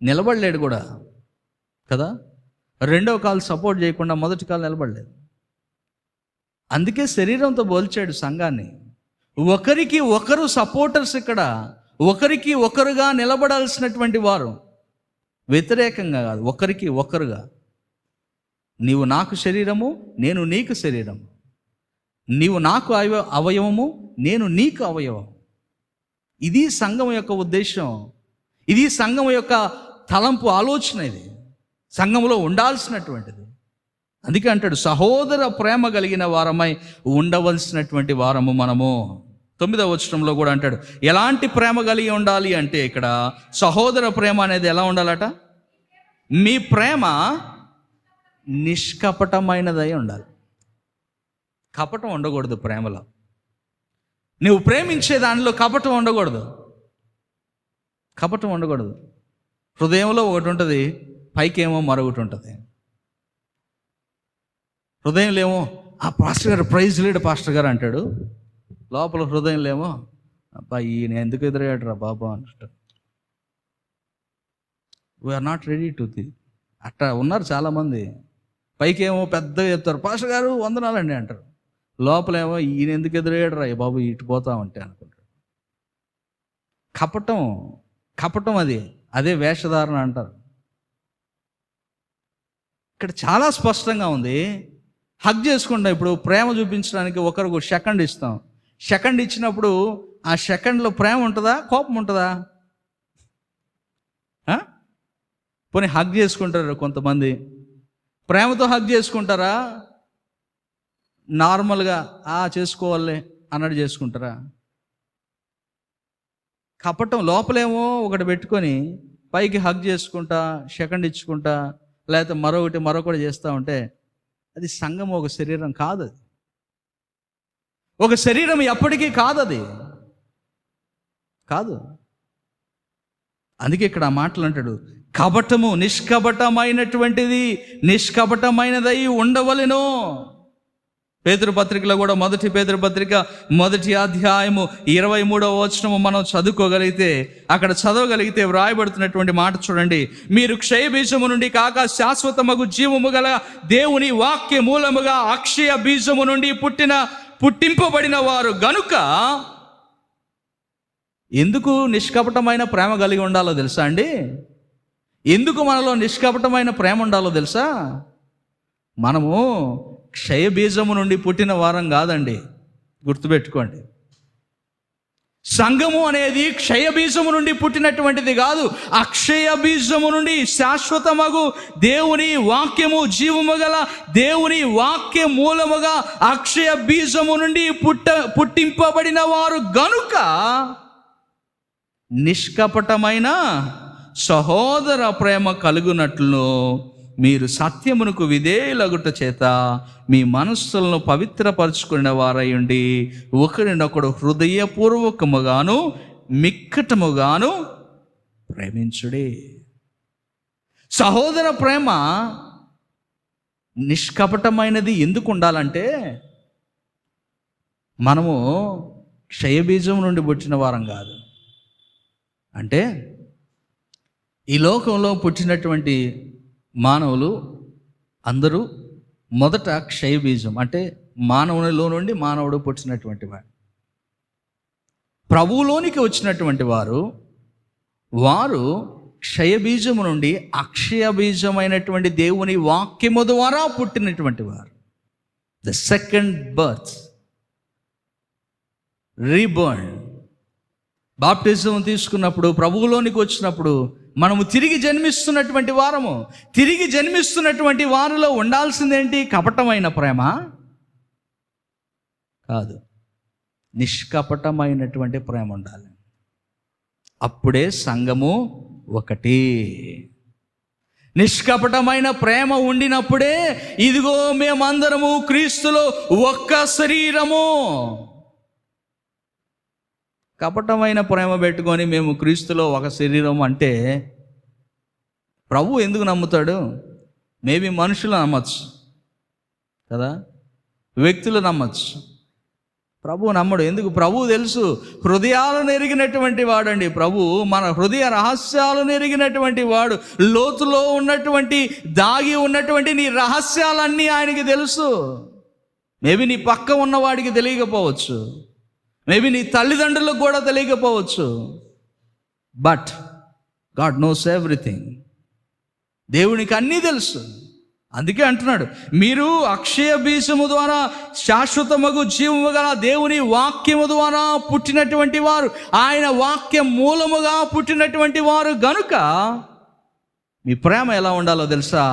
నిలబడలేడు కూడా కదా. రెండో కాలు సపోర్ట్ చేయకుండా మొదటి కాలు నిలబడలేదు. అందుకే శరీరంతో పోల్చాడు సంఘాన్ని. ఒకరికి ఒకరు సపోర్టర్స్, ఇక్కడ ఒకరికి ఒకరుగా నిలబడాల్సినటువంటి వారు, వ్యతిరేకంగా కాదు, ఒకరికి ఒకరుగా. నీవు నాకు శరీరము, నేను నీకు శరీరము. నీవు నాకు అవయవము, నేను నీకు అవయవం. ఇది సంఘం యొక్క ఉద్దేశం, ఇది సంఘం యొక్క తలంపు, ఆలోచన. ఇది సంఘంలో ఉండాల్సినటువంటిది. అందుకే అంటాడు, సహోదర ప్రేమ కలిగిన వారమై ఉండవలసినటువంటి వారము మనము. 9వ వచనంలో కూడా అంటాడు, ఎలాంటి ప్రేమ కలిగి ఉండాలి అంటే ఇక్కడ సహోదర ప్రేమ అనేది ఎలా ఉండాలట? మీ ప్రేమ నిష్కపటమైనదై ఉండాలి. కపటం ఉండకూడదు ప్రేమలో. నువ్వు ప్రేమించే దానిలో కపటం ఉండకూడదు. కపటం ఉండకూడదు. హృదయంలో ఒకటి ఉంటుంది, పైకేమో మరొకటి ఉంటుంది. హృదయంలో ఏమో ఆ పాస్టర్ గారు ప్రైజ్ లీడ్ పాస్టర్ గారు అంటాడు, లోపల హృదయంలో ఏమో అబ్బా ఈయన ఎందుకు ఎదురయ్యాడు రా బాబా అంటాడు. We are not ready to die. అట్లా ఉన్నారు చాలామంది. పైకేమో పెద్దగా చెప్తారు, పాస్టర్ గారు వందనాలండి అంటారు, లోపలేమో ఈయన ఎందుకు ఎదురయ్యాడు రా బాబు ఇటు పోతామంటే అనుకుంటాడు. కపటం, కపటం అదే వేషధారణ అంటారు. ఇక్కడ చాలా స్పష్టంగా ఉంది. హగ్ చేసుకుంటాం. ఇప్పుడు ప్రేమ చూపించడానికి ఒకరికి సెకండ్ ఇస్తాం. సెకండ్ ఇచ్చినప్పుడు ఆ సెకండ్లో ప్రేమ ఉంటుందా, కోపం ఉంటుందా? పోనీ హగ్ చేసుకుంటారు కొంతమంది, ప్రేమతో హగ్ చేసుకుంటారా, నార్మల్గా చేసుకోవాలి అన్నట్టు చేసుకుంటారా? కపటం లోపలేమో ఒకటి పెట్టుకొని పైకి హగ్ చేసుకుంటా, సెకండ్ ఇచ్చుకుంటా, లేకపోతే మరొకటి చేస్తూ ఉంటే అది సంఘం ఒక శరీరం కాదు. అది ఒక శరీరం ఎప్పటికీ కాదు, అది కాదు. అందుకే ఇక్కడ ఆ మాటలు అంటాడు, కపటము నిష్కపటమైనటువంటిది, నిష్కపటమైనదై ఉండవలెను. పేతురు పత్రికలో కూడా మొదటి పేతురు పత్రిక 1వ అధ్యాయము 23వ వచనము మనం చదవగలిగితే వ్రాయబడుతున్నటువంటి మాట చూడండి. మీరు క్షయబీజము నుండి కాక శాశ్వతమగు జీవము గల దేవుని వాక్య మూలముగా అక్షయ బీజము నుండి పుట్టింపబడిన వారు గనుక. ఎందుకు నిష్కపటమైన ప్రేమ కలిగి ఉండాలో తెలుసా అండి? ఎందుకు మనలో నిష్కపటమైన ప్రేమ ఉండాలో తెలుసా? మనము క్షయబీజము నుండి పుట్టిన వారం కాదండి, గుర్తుపెట్టుకోండి. సంఘము అనేది క్షయబీజము నుండి పుట్టినటువంటిది కాదు. అక్షయ బీజము నుండి, శాశ్వతమగు దేవుని వాక్యము, జీవము గల దేవుని వాక్య మూలముగా అక్షయ బీజము నుండి పుట్టింపబడిన వారు గనుక నిష్కపటమైన సహోదర ప్రేమ కలుగునట్లు మీరు సత్యమునకు విధేయులగుట చేత మీ మనస్సులను పవిత్రపరచుకున్న వారయ్యుండి ఒకరినొకడు హృదయపూర్వకముగాను మిక్కటముగాను ప్రేమించుడే. సహోదర ప్రేమ నిష్కపటమైనది ఎందుకు ఉండాలంటే, మనము క్షయబీజం నుండి పుట్టిన వారం కాదు. అంటే ఈ లోకంలో పుట్టినటువంటి మానవులు అందరూ మొదట క్షయబీజం, అంటే మానవునిలో నుండి మానవుడు పుట్టినటువంటి వాడు. ప్రభువులోనికి వచ్చినటువంటి వారు క్షయబీజము నుండి అక్షయ బీజమైనటువంటి దేవుని వాక్యము ద్వారా పుట్టినటువంటి వారు. The second birth, reborn. Baptism తీసుకున్నప్పుడు, ప్రభువులోనికి వచ్చినప్పుడు మనము తిరిగి జన్మిస్తున్నటువంటి వారము. తిరిగి జన్మిస్తున్నటువంటి వారిలో ఉండాల్సిందేంటి? కపటమైన ప్రేమ కాదు, నిష్కపటమైనటువంటి ప్రేమ ఉండాలి. అప్పుడే సంఘము ఒకటి. నిష్కపటమైన ప్రేమ ఉండినప్పుడే ఇదిగో మేమందరము క్రీస్తులో ఒక్క శరీరము. కపటమైన ప్రేమ పెట్టుకొని మేము క్రీస్తులో ఒక శరీరం అంటే ప్రభు ఎందుకు నమ్ముతాడు? మేబీ మనుషులు నమ్మచ్చు కదా, వ్యక్తులు నమ్మచ్చు, ప్రభు నమ్మడు. ఎందుకు? ప్రభు తెలుసు, హృదయాలను ఎరిగినటువంటి వాడండి ప్రభు. మన హృదయ రహస్యాలను ఎరిగినటువంటి వాడు. లోతులో ఉన్నటువంటి, దాగి ఉన్నటువంటి నీ రహస్యాలన్నీ ఆయనకి తెలుసు. మేబీ నీ పక్క ఉన్నవాడికి తెలియకపోవచ్చు, మేబీ నీ తల్లిదండ్రులకు కూడా తెలియకపోవచ్చు, బట్ గాడ్ నోస్ ఎవ్రీథింగ్. దేవునికి అన్నీ తెలుసు. అందుకే అంటున్నాడు, మీరు అక్షయ బీజము ద్వారా శాశ్వతమగు జీవము గల దేవుని వాక్యము ద్వారా పుట్టినటువంటి వారు, ఆయన వాక్యం మూలముగా పుట్టినటువంటి వారు గనుక మీ ప్రేమ ఎలా ఉండాలో తెలుసా?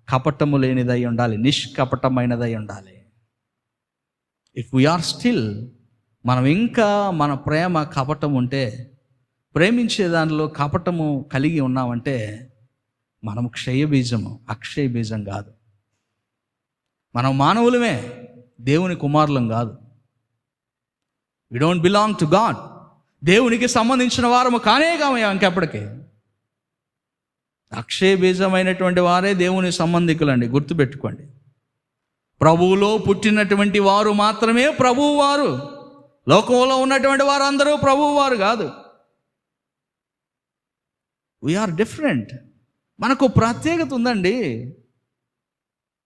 కపటము లేనిదై ఉండాలి, నిష్కపటమైనదై ఉండాలి. ఇఫ్ వీఆర్ స్టిల్, మనం ఇంకా మన ప్రేమ కపటం ఉంటే, ప్రేమించే దానిలో కపటము కలిగి ఉన్నామంటే మనం క్షయ బీజము, అక్షయ బీజం కాదు. మనం మానవులమే, దేవుని కుమారులం కాదు. We don't belong to God. దేవునికి సంబంధించిన వారము కానే కాము ఇంకెప్పటికీ. అక్షయ బీజమైనటువంటి వారే దేవుని సంబంధికులండి, గుర్తుపెట్టుకోండి. ప్రభువులో పుట్టినటువంటి వారు మాత్రమే ప్రభువు వారు. లోకంలో ఉన్నటువంటి వారు అందరూ ప్రభువు వారు కాదు. We are different. మనకు ప్రత్యేకత ఉందండి.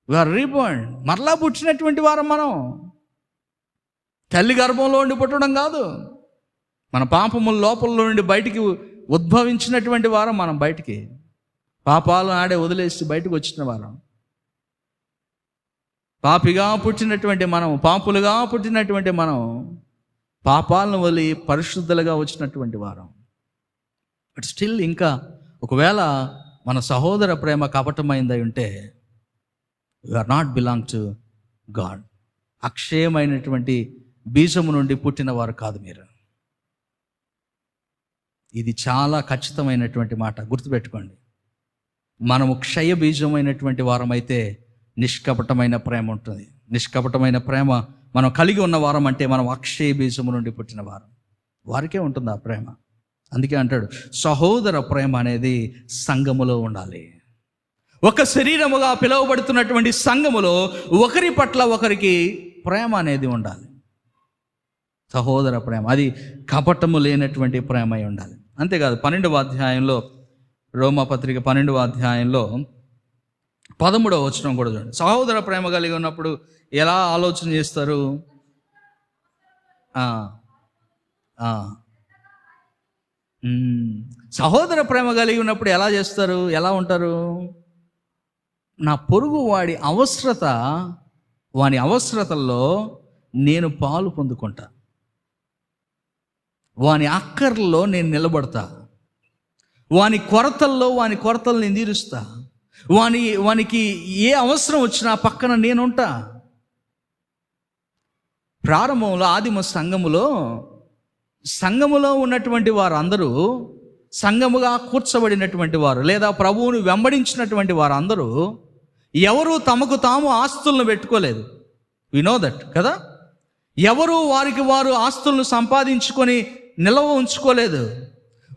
We are reborn. మరలా పుట్టినటువంటి వారం మనం. తల్లి గర్భంలో ఉండి పుట్టడం కాదు, మన పాపముల లోపల నుండి బయటికి ఉద్భవించినటువంటి వారం మనం. బయటికి పాపాలు ఆడే వదిలేసి బయటకు వచ్చిన వారం. పాపిగా పుట్టినటువంటి మనం, పాపులుగా పుట్టినటువంటి మనం, పాపాలను వదిలి పరిశుద్ధులుగా వచ్చినటువంటి వారం. బట్ స్టిల్ ఇంకా ఒకవేళ మన సహోదర ప్రేమ కపటమైందై ఉంటే you are not belong to God. అక్షయమైనటువంటి బీజము నుండి పుట్టిన వారు కాదు మీరు. ఇది చాలా ఖచ్చితమైనటువంటి మాట, గుర్తుపెట్టుకోండి. మనము క్షయ బీజమైనటువంటి వారమైతే నిష్కపటమైన ప్రేమ ఉంటుంది. నిష్కపటమైన ప్రేమ మనం కలిగి ఉన్న వారం అంటే మనం అక్షయ బీజము నుండి పుట్టిన వారం. వారికే ఉంటుంది ఆ ప్రేమ. అందుకే అంటాడు సహోదర ప్రేమ అనేది సంఘములో ఉండాలి. ఒక శరీరముగా పిలువబడుతున్నటువంటి సంఘములో ఒకరి పట్ల ఒకరికి ప్రేమ అనేది ఉండాలి. సహోదర ప్రేమ, అది కపటము లేనటువంటి ప్రేమ అయి ఉండాలి. అంతేకాదు 12వ అధ్యాయంలో, రోమాపత్రిక 12వ అధ్యాయంలో 13వ వచనం కూడా చూడండి. సహోదర ప్రేమ కలిగి ఉన్నప్పుడు ఎలా ఆలోచన చేస్తారు? సహోదర ప్రేమ కలిగి ఉన్నప్పుడు ఎలా చేస్తారు, ఎలా ఉంటారు? నా పొరుగు వాడి అవసరత, వాని అవసరతల్లో నేను పాలు పొందుకుంటా. వాని అక్కర్లో నేను నిలబడతా. వాని కొరతలు నేను తీరుస్తా. వానికి ఏ అవసరం వచ్చినా పక్కన నేనుంటా. ప్రారంభంలో ఆదిమ సంఘములో ఉన్నటువంటి వారు అందరూ, సంఘముగా కూర్చబడినటువంటి వారు లేదా ప్రభువును వెంబడించినటువంటి వారు అందరూ ఎవరు తమకు తాము ఆస్తులను పెట్టుకోలేదు. వి నో దట్ కదా. ఎవరు వారికి వారు ఆస్తులను సంపాదించుకొని నిల్వ ఉంచుకోలేదు.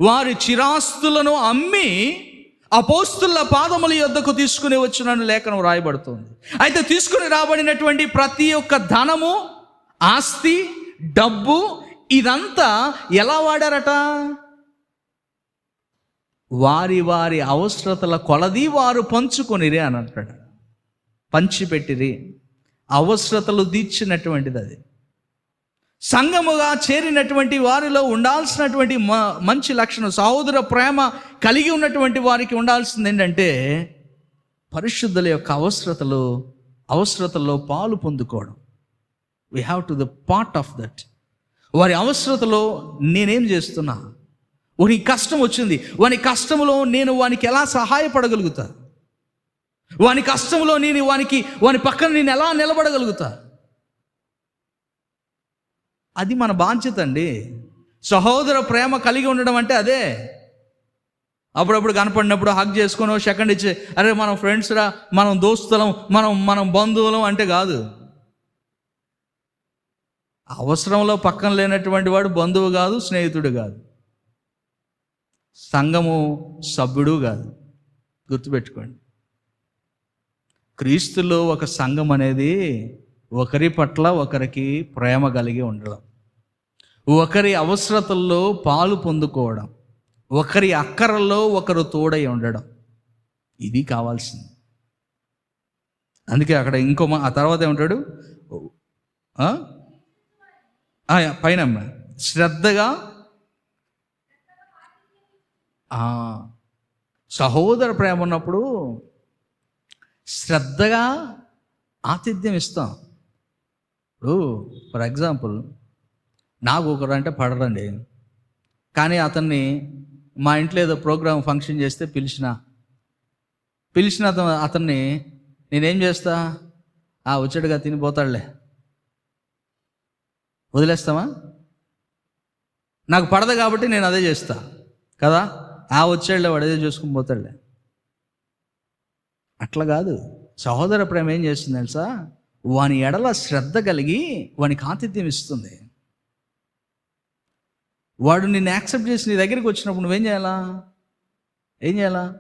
వారి చిరాస్తులను అమ్మి అపోస్తుల పాదముల యొద్దకు తీసుకుని వచ్చినని లేఖనం రాయబడుతుంది. అయితే తీసుకుని రాబడినటువంటి ప్రతి ఒక్క ధనము, ఆస్తి, డబ్బు ఇదంతా ఎలా వాడారట? వారి అవసరతల కొలది వారు పంచుకొనిరే అని అంటాడు. పంచిపెట్టిరి, అవసరతలు తీర్చినటువంటిది అది. సంఘముగా చేరినటువంటి వారిలో ఉండాల్సినటువంటి మంచి లక్షణం, సహోదర ప్రేమ కలిగి ఉన్నటువంటి వారికి ఉండాల్సింది ఏంటంటే పరిశుద్ధుల యొక్క అవసరతల్లో పాలు పొందుకోవడం. We have to the part of that. వారి అవసరతలో నేనేం చేస్తున్నా, వాని కష్టం వచ్చింది, వాని కష్టంలో నేను వానికి ఎలా సహాయపడగలుగుతా, వాని కష్టంలో నేను వాని పక్కన నేను ఎలా నిలబడగలుగుతా. అది మన బాధ్యత అండి. సహోదర ప్రేమ కలిగి ఉండడం అంటే అదే. అప్పుడప్పుడు కనపడినప్పుడు హగ్ చేసుకొని సెకండ్ ఇచ్చే, అరే మనం ఫ్రెండ్స్ రా, మనం దోస్తులం, మనం బంధువులం అంటే కాదు. అవసరంలో పక్కన లేనటువంటి వాడు బంధువు కాదు, స్నేహితుడు కాదు, సంఘము సభ్యుడు కాదు. గుర్తుపెట్టుకోండి. క్రీస్తులో ఒక సంఘం అనేది ఒకరి పట్ల ఒకరికి ప్రేమ కలిగి ఉండడం, ఒకరి అవసరతల్లో పాలు పొందుకోవడం, ఒకరి అక్కరల్లో ఒకరు తోడై ఉండడం, ఇది కావాల్సింది. అందుకే అక్కడ ఆ తర్వాత ఏమంటాడు పైన శ్రద్ధగా, సహోదర ప్రేమ ఉన్నప్పుడు శ్రద్ధగా ఆతిథ్యం ఇస్తాం. ఇప్పుడు ఫర్ ఎగ్జాంపుల్ నాకు ఒకరంటే పడరండి, కానీ అతన్ని మా ఇంట్లో ఏదో ప్రోగ్రామ్ ఫంక్షన్ చేస్తే పిలిచిన అతన్ని నేనేం చేస్తా, వచ్చాడుగా తినిపోతాడులే, వదిలేస్తామా? నాకు పడదు కాబట్టి నేను అదే చేస్తా కదా. వచ్చాడులే, వాడు అదే చూసుకుని పోతాడులే. అట్లా కాదు. సహోదర ప్రేమ ఏం చేస్తుంది తెలుసా? వాని ఎడల శ్రద్ధ కలిగి వానికి ఆతిథ్యం ఇస్తుంది. వాడు నిన్ను యాక్సెప్ట్ చేసి నీ దగ్గరికి వచ్చినప్పుడు నువ్వేం చేయాలా?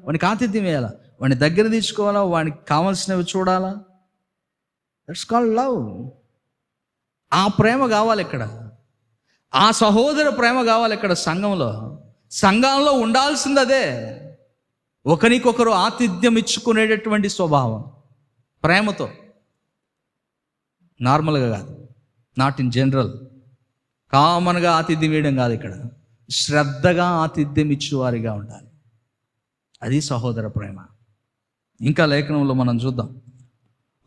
వానికి ఆతిథ్యం వేయాలా, వాడిని దగ్గర తీసుకోవాలా, వానికి కావాల్సినవి చూడాలా. That's called love. ఆ ప్రేమ కావాలి ఇక్కడ, ఆ సహోదర ప్రేమ కావాలి ఇక్కడ. సంఘంలో ఉండాల్సింది అదే. ఒకరికొకరు ఆతిథ్యం ఇచ్చుకునేటటువంటి స్వభావం, ప్రేమతో, నార్మల్గా కాదు, నాట్ ఇన్ జనరల్, కామన్గా ఆతిథ్యం వేయడం కాదు. ఇక్కడ శ్రద్ధగా ఆతిథ్యం ఇచ్చేవారిగా ఉండాలి. అది సహోదర ప్రేమ. ఇంకా లేఖనంలో మనం చూద్దాం,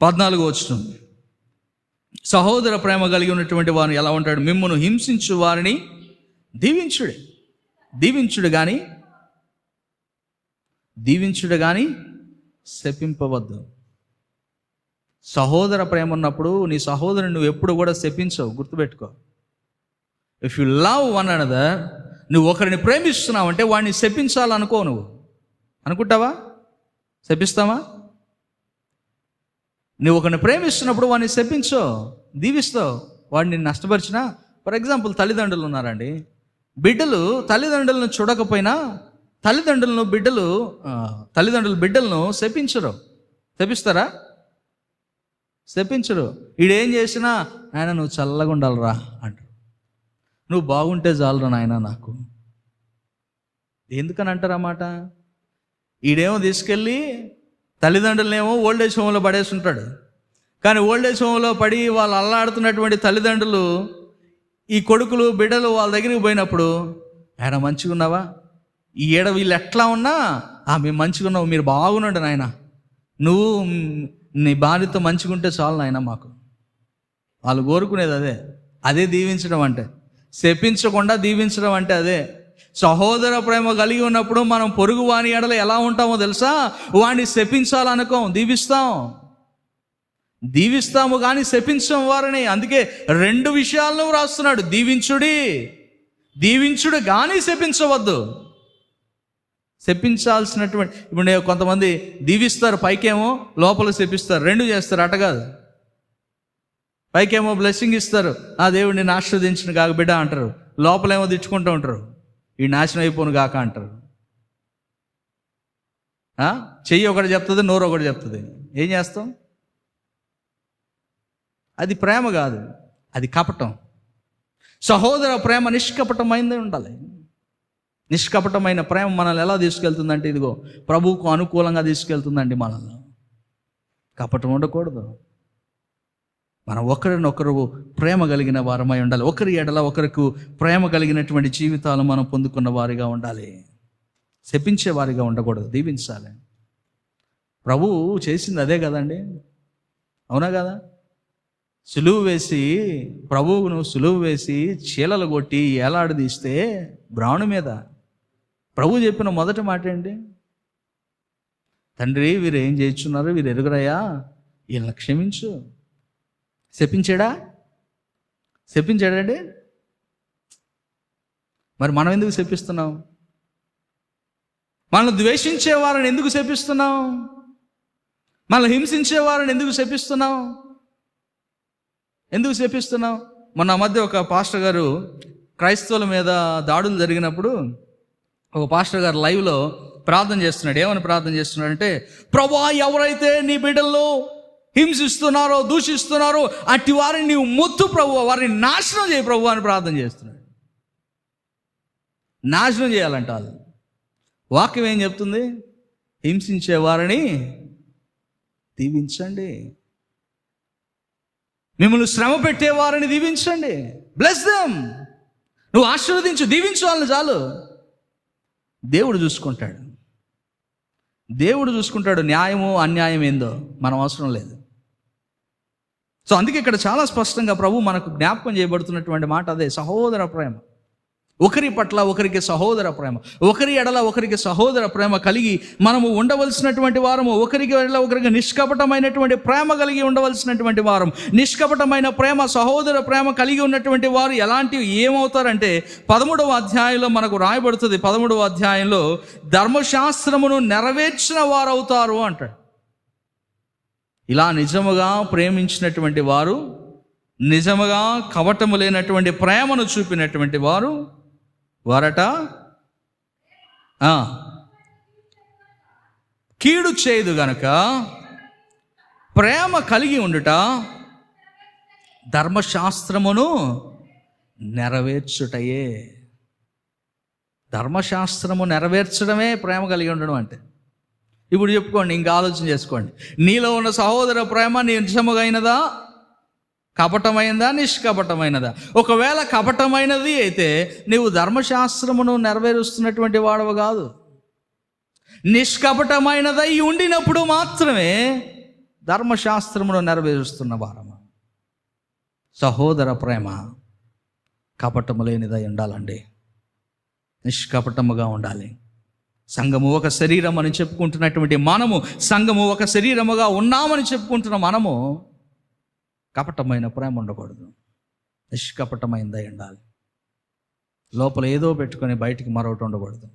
14వ వచనం. సహోదర ప్రేమ కలిగి ఉన్నటువంటి వారు ఎలా ఉంటాడు? మిమ్మును హింసించు వారిని దీవించుడు కానీ శపింపవద్దు. సహోదర ప్రేమ ఉన్నప్పుడు నీ సహోదరుని నువ్వు ఎప్పుడు కూడా శపించవు, గుర్తుపెట్టుకో. If you love one another, నువ్వు ఒకరిని ప్రేమిస్తున్నావు అంటే వాడిని శపించాలనుకో. నువ్వు అనుకుంటావా? శపిస్తావా? నువ్వు ఒకరిని ప్రేమిస్తున్నప్పుడు వాడిని శపించో, దీవిస్తావు. వాడిని నష్టపరిచినా, ఫర్ ఎగ్జాంపుల్ తల్లిదండ్రులు ఉన్నారండి, బిడ్డలు తల్లిదండ్రులను చూడకపోయినా తల్లిదండ్రులు బిడ్డలను శపిస్తారా? శపించరు. ఈడేం చేసినా ఆయన నువ్వు చల్లగా ఉండాలిరా అంటారు. నువ్వు బాగుంటే చాలురా నాయన నాకు. ఎందుకని అంటారు అన్నమాట? ఈడేమో తీసుకెళ్ళి తల్లిదండ్రులనేమో ఓల్డేజ్ హోమ్లో పడేసి ఉంటాడు. కానీ ఓల్డేజ్ హోమ్లో పడి వాళ్ళు అల్లాడుతున్నటువంటి తల్లిదండ్రులు, ఈ కొడుకులు బిడ్డలు వాళ్ళ దగ్గరికి పోయినప్పుడు, ఆయన మంచిగా ఉన్నావా? ఈ ఏడ వీళ్ళు ఎట్లా ఉన్నా మేము మంచిగా ఉన్నావు, మీరు బాగున్నాడు నాయన, నువ్వు నీ భార్యతో మంచిగా ఉంటే చాలు నాయన మాకు. వాళ్ళు కోరుకునేది అదే దీవించడం అంటే. శపించకుండా దీవించడం అంటే అదే. సహోదర ప్రేమ కలిగి ఉన్నప్పుడు మనం పొరుగు వాని ఎడల ఎలా ఉంటామో తెలుసా? వాడిని శపించాలనుకోం, దీవిస్తాము కానీ శపించం వారిని. అందుకే 2 విషయాలను రాస్తున్నాడు, దీవించుడు కానీ శపించవద్దు. శపించాల్సినటువంటి, ఇప్పుడు కొంతమంది దీవిస్తారు, పైకేమో లోపల శపిస్తారు, 2 చేస్తారు. అట కాదు. పైకేమో బ్లెస్సింగ్ ఇస్తారు, ఆ దేవుడిని ఆశీర్వదించిన కాక బిడ్డ అంటారు, లోపలేమో తిట్టుకుంటూ ఉంటారు, ఈ నాశనం అయిపోను కాక అంటారు. చెయ్యి ఒకటి చెప్తుంది, నోరు ఒకటి చెప్తుంది. ఏం చేస్తాం? అది ప్రేమ కాదు, అది కపటం. సహోదర ప్రేమ నిష్కపటమైనది ఉండాలి. నిష్కపటమైన ప్రేమ మనల్ని ఎలా తీసుకెళ్తుందంటే, ఇదిగో ప్రభువుకు అనుకూలంగా తీసుకెళ్తుందండి మనల్ని. కపటం ఉండకూడదు. మనం ఒకరినొకరు ప్రేమ కలిగిన వారమై ఉండాలి. ఒకరి ఎడల ఒకరికి ప్రేమ కలిగినటువంటి జీవితాలు మనం పొందుకున్న వారిగా ఉండాలి. శపించే వారిగా ఉండకూడదు, దీవించాలి. ప్రభువు చేసింది అదే కదండి, అవునా కదా? ప్రభువును సులువు వేసి చీలలు కొట్టి ఏలాడదీస్తే బ్రాహ్మణు మీద ప్రభు చెప్పిన మొదటి మాట ఏంటి? తండ్రి, వీరు ఏం చేస్తున్నారు, వీరు ఎరుగురయ్యా, వీళ్ళని క్షమించు. శపించాడండి. మరి మనం ఎందుకు శపిస్తున్నాం? మనల్ని ద్వేషించే వారిని ఎందుకు శపిస్తున్నాం? మనల్ని హింసించే వారిని ఎందుకు శపిస్తున్నాం? మొన్న మధ్య ఒక పాస్టర్ గారు క్రైస్తవుల మీద దాడులు జరిగినప్పుడు ఒక పాస్టర్ గారు లైవ్లో ప్రార్థన చేస్తున్నాడు. ఏమని ప్రార్థన చేస్తున్నాడంటే, ప్రభువా, ఎవరైతే నీ బిడ్డల్లో హింసిస్తున్నారో, దూషిస్తున్నారో అట్టి వారిని నీవు ముత్తు ప్రభువా, వారిని నాశనం చేయి ప్రభువా అని ప్రార్థన చేస్తున్నాడు. నాశనం చేయాలంట. వాక్యం ఏం చెప్తుంది? హింసించే వారిని దీవించండి, మిమ్మల్ని శ్రమ పెట్టే వారిని దీవించండి. Bless them. నువ్వు ఆశీర్వదించు, దీవించు వాళ్ళని చాలు. దేవుడు చూసుకుంటాడు. న్యాయము అన్యాయం ఏందో మనం అవసరం లేదు. సో అందుకే ఇక్కడ చాలా స్పష్టంగా ప్రభు మనకు జ్ఞాపకం చేయబడుతున్నటువంటి మాట అదే, సహోదర ప్రేమ. ఒకరి పట్ల ఒకరికి సహోదర ప్రేమ, ఒకరి ఎడల ఒకరికి సహోదర ప్రేమ కలిగి మనము ఉండవలసినటువంటి వారము. ఒకరికి ఎడల ఒకరికి నిష్కపటమైనటువంటి ప్రేమ కలిగి ఉండవలసినటువంటి వారం. నిష్కపటమైన ప్రేమ, సహోదర ప్రేమ కలిగి ఉన్నటువంటి వారు ఏమవుతారంటే 13వ అధ్యాయంలో మనకు రాయబడుతుంది. 13వ అధ్యాయంలో ధర్మశాస్త్రమును నెరవేర్చిన వారు అవుతారు అంటాడు. ఇలా నిజముగా ప్రేమించినటువంటి వారు, నిజముగా కపటము లేనటువంటి ప్రేమను చూపినటువంటి వారట కీడు చేయదు గనక ప్రేమ కలిగి ఉండుట ధర్మశాస్త్రమును నెరవేర్చుటయే. ధర్మశాస్త్రము నెరవేర్చడమే ప్రేమ కలిగి ఉండడం అంటే. ఇప్పుడు చెప్పుకోండి, ఇంకా ఆలోచన చేసుకోండి. నీలో ఉన్న సహోదర ప్రేమ నిజముగైనదా, కపటమైనదా, నిష్కపటమైనదా? ఒకవేళ కపటమైనది అయితే నీవు ధర్మశాస్త్రమును నెరవేరుస్తున్నటువంటి వాడవు కాదు. నిష్కపటమైనదై ఉండినప్పుడు మాత్రమే ధర్మశాస్త్రమును నెరవేరుస్తున్న వారము. సహోదర ప్రేమ కపటము లేనిదై ఉండాలండి, నిష్కపటముగా ఉండాలి. సంఘము ఒక శరీరం అని చెప్పుకుంటున్నటువంటి మనము, సంఘము ఒక శరీరముగా ఉన్నామని చెప్పుకుంటున్న మనము కపటమైన ప్రేమ ఉండకూడదు, నిష్కపటమైనదై ఉండాలి. లోపల ఏదో పెట్టుకొని బయటికి మరొకటి ఉండకూడదు.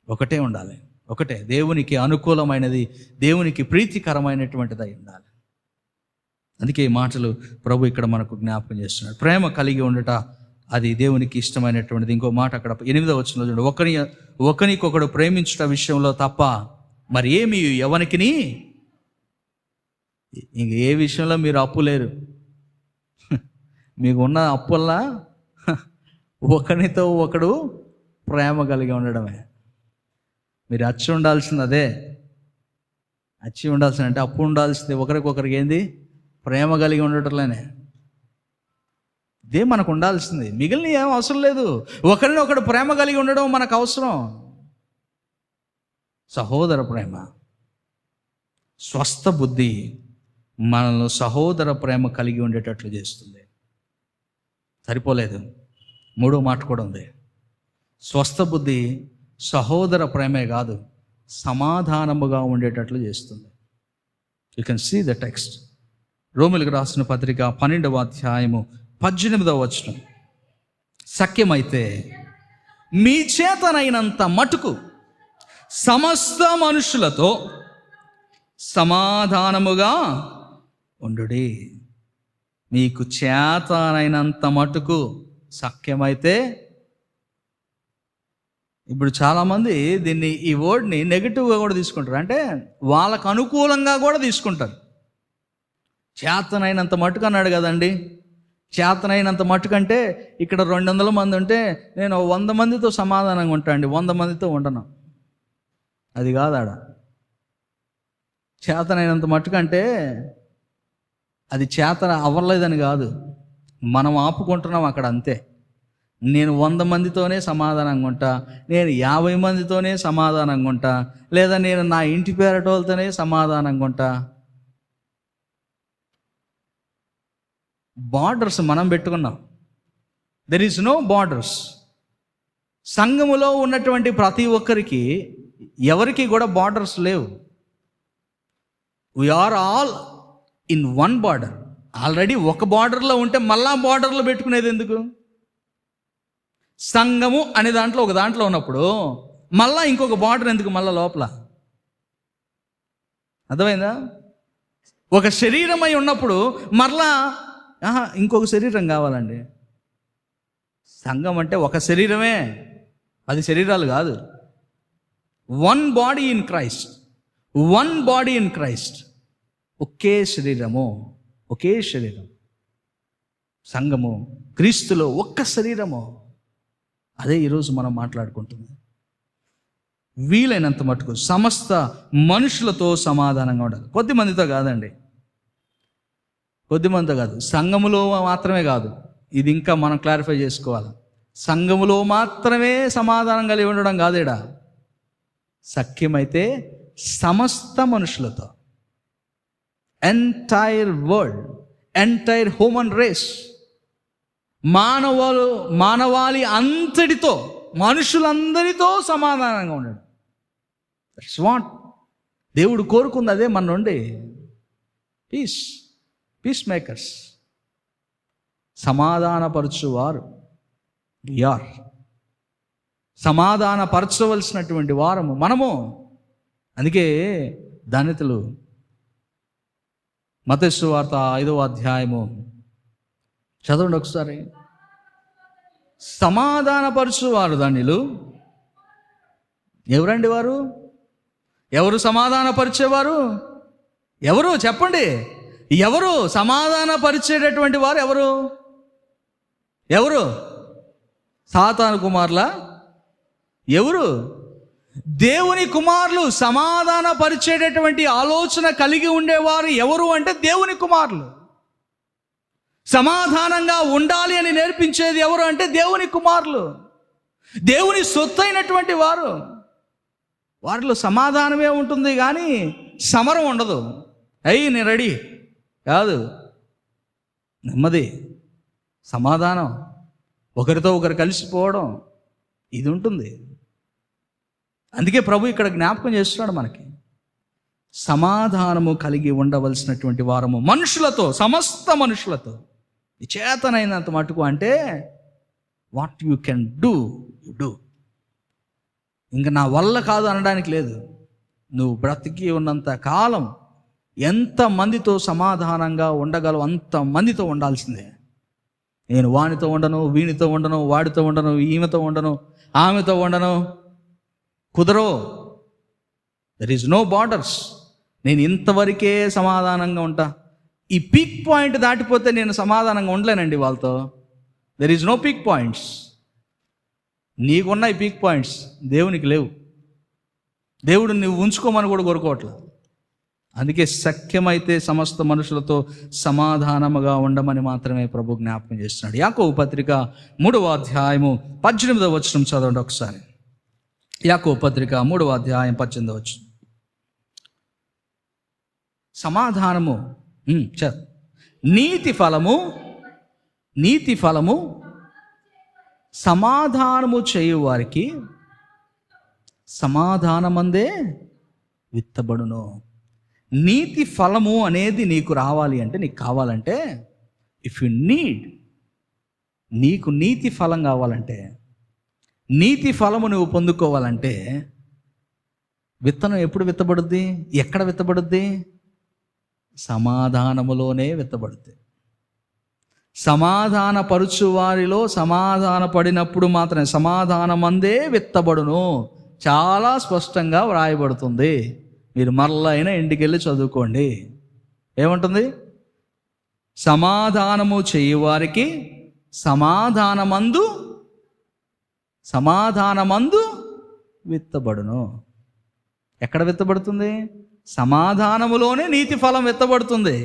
ఒకటే ఉండాలి, ఒకటే, దేవునికి అనుకూలమైనది, దేవునికి ప్రీతికరమైనటువంటిదై ఉండాలి. అందుకే ఈ మాటలు ప్రభు ఇక్కడ మనకు జ్ఞాపకం చేస్తున్నాడు. ప్రేమ కలిగి ఉండట అది దేవునికి ఇష్టమైనటువంటిది. ఇంకో మాట అక్కడ 8వ వచనంలో చూడండి, ఒకరికొకడు ప్రేమించుట విషయంలో తప్ప మరి ఏమి ఎవనికిని, ఇంక ఏ విషయంలో మీరు అప్పు లేరు. మీకు ఉన్న అప్పుల్లా ఒకరితో ఒకడు ప్రేమ కలిగి ఉండడమే. మీరు అచ్చి ఉండాల్సింది అదే, అచ్చి ఉండాల్సింది అంటే అప్పు ఉండాల్సింది ఒకరికొకరికి ఏంది, ప్రేమ కలిగి ఉండటంలోనే. ఇదే మనకు ఉండాల్సింది, మిగిలిన ఏం అవసరం లేదు. ఒకరిని ఒకడు ప్రేమ కలిగి ఉండడం మనకు అవసరం. సహోదర ప్రేమ, స్వస్థ బుద్ధి మనల్ని సహోదర ప్రేమ కలిగి ఉండేటట్లు చేస్తుంది. సరిపోలేదు, 3వ మాట కూడా ఉంది. స్వస్థ బుద్ధి సహోదర ప్రేమే కాదు, సమాధానముగా ఉండేటట్లు చేస్తుంది. You can see the text. రోమిలకు రాసిన పత్రిక 12వ అధ్యాయము 18వ వచనం. సఖ్యమైతే మీ చేతనైనంత మటుకు సమస్త మనుషులతో సమాధానముగా ఉండుడి. మీకు చేతనైనంత మటుకు సఖ్యమైతే. ఇప్పుడు చాలామంది ఈ వర్డ్ని నెగిటివ్గా కూడా తీసుకుంటారు, అంటే వాళ్ళకు అనుకూలంగా కూడా తీసుకుంటారు. చేతనైనంత మటుకు అన్నాడు కదండి. చేతనైనంత మటుకంటే ఇక్కడ 200 మంది ఉంటే నేను 100 మందితో సమాధానంగా ఉంటానండి, 100 మందితో ఉండను. అది కాదు ఆడ. చేతనైనంత మటుకంటే అది చేతన అవ్వలేదని కాదు, మనం ఆపుకుంటున్నాం అక్కడ, అంతే. నేను 100 మందితోనే సమాధానంగా ఉంటా, నేను 50 మందితోనే సమాధానంగా ఉంటా, లేదా నేను నా ఇంటి పేరటోళ్ళతోనే సమాధానంగా ఉంటా. బార్డర్స్ మనం పెట్టుకున్నాం. There is no borders. సంఘములో ఉన్నటువంటి ప్రతి ఒక్కరికి ఎవరికి కూడా బార్డర్స్ లేవు. We are all in one border. Already ఒక బార్డర్లో ఉంటే మళ్ళా బార్డర్లో పెట్టుకునేది ఎందుకు? సంఘము అనే దాంట్లో ఒక దాంట్లో ఉన్నప్పుడు మళ్ళా ఇంకొక బార్డర్ ఎందుకు మళ్ళా లోపల? అర్థమైందా? ఒక శరీరమై ఉన్నప్పుడు మరలా ఇంకొక శరీరం కావాలండి. సంఘం అంటే ఒక శరీరమే, 10 శరీరాలు కాదు. One body in Christ, one body in Christ. ఒకే శరీరము, ఒకే శరీరం. సంఘము క్రీస్తులో ఒక్క శరీరము. అదే ఈరోజు మనం మాట్లాడుకుంటుంది. వీలైనంత మటుకు సమస్త మనుషులతో సమాధానంగా ఉండాలి. కొద్దిమందితో కాదండి, కొద్దిమందితో కాదు, సంఘములో మాత్రమే కాదు. ఇది ఇంకా మనం క్లారిఫై చేసుకోవాలి. సంఘములో మాత్రమే సమాధానం కలిగి ఉండడం కాదేడా. సఖ్యమైతే సమస్త మనుషులతో, entire world, entire human race, మానవాళి అంతటితో, మనుషులందరితో సమాధానంగా ఉండడం. దట్స్ వాట్ దేవుడు కోరుకుంది. అదే మన నుండి. పీస్ మేకర్స్, సమాధానపరచువారు. వీఆర్ సమాధానపరచవలసినటువంటి వారము మనము. అందుకే ధన్యతలు మత్తయి సువార్త 5వ అధ్యాయము చదవండి ఒకసారి. సమాధానపరచువారు ధన్యులు. ఎవరండి వారు? ఎవరు సమాధానపరిచేవారు? ఎవరు చెప్పండి? ఎవరు సమాధానపరిచేటటువంటి వారు? ఎవరు? ఎవరు? సాతాను కుమారులా? ఎవరు? దేవుని కుమారులు. సమాధాన పరిచేటటువంటి ఆలోచన కలిగి ఉండేవారు ఎవరు అంటే దేవుని కుమారులు. సమాధానంగా ఉండాలి అని నేర్పించేది ఎవరు అంటే దేవుని కుమారులు, దేవుని సొత్తు అయినటువంటి వారు. వారిలో సమాధానమే ఉంటుంది కానీ సమరం ఉండదు. నేను రెడీ కాదు, నెమ్మది, సమాధానం, ఒకరితో ఒకరు కలిసిపోవడం, ఇది ఉంటుంది. అందుకే ప్రభు ఇక్కడ జ్ఞాపకం చేస్తున్నాడు మనకి, సమాధానము కలిగి ఉండవలసినటువంటి వారము మనుషులతో, సమస్త మనుషులతో, చేతనైనంత మటుకు. అంటే what you can do you do. ఇంకా నా వల్ల కాదు అనడానికి లేదు. నువ్వు బ్రతికి ఉన్నంత కాలం ఎంతమందితో సమాధానంగా ఉండగలవు అంతమందితో ఉండాల్సిందే. నేను వానితో ఉండను, వీనితో ఉండను, వాడితో ఉండను, ఈమెతో ఉండను, ఆమెతో ఉండను, కుదరో. There is no borders. నేను ఇంతవరకే సమాధానంగా ఉంటా. ఈ పీక్ పాయింట్ దాటిపోతే నేను సమాధానంగా ఉండలేనండి వాళ్ళతో. There is no peak points. నీకున్న ఈ పీక్ పాయింట్స్ దేవునికి లేవు. దేవుడు నువ్వు ఉంచుకోమని కూడా కోరుకోవట్లేదు. అందుకే శక్యమైతే సమస్త మనుషులతో సమాధానముగా ఉండమని మాత్రమే ప్రభు జ్ఞాపకం చేస్తున్నాడు. యాకోబు పత్రిక 3వ అధ్యాయము 18వ వచనం చదవండి ఒకసారి. యాకోబు పత్రిక 3వ అధ్యాయం 18వ వచనం. సమాధానము, నీతి ఫలము సమాధానము చేయు వారికి సమాధానమందే విత్తబడును. నీతి ఫలము అనేది నీకు రావాలి అంటే, నీకు కావాలంటే, ఇఫ్ యు నీడ్, నీకు నీతి ఫలం కావాలంటే, నీతి ఫలము నువ్వు పొందుకోవాలంటే, విత్తనం ఎప్పుడు విత్తబడుద్ది? ఎక్కడ విత్తబడుద్ది? సమాధానములోనే విత్తబడుద్ది. సమాధాన పరుచు వారిలో సమాధాన పడినప్పుడు మాత్రమే సమాధానమందే విత్తబడును. చాలా స్పష్టంగా వ్రాయబడుతుంది. మీరు మరలా అయినా ఇంటికి వెళ్ళి చదువుకోండి. ఏముంటుంది? సమాధానము చేయువారికి సమాధానమందు విత్తబడును. ఎక్కడ విత్తబడుతుంది? సమాధానములోనే నీతి ఫలం విత్తబడుతుంది.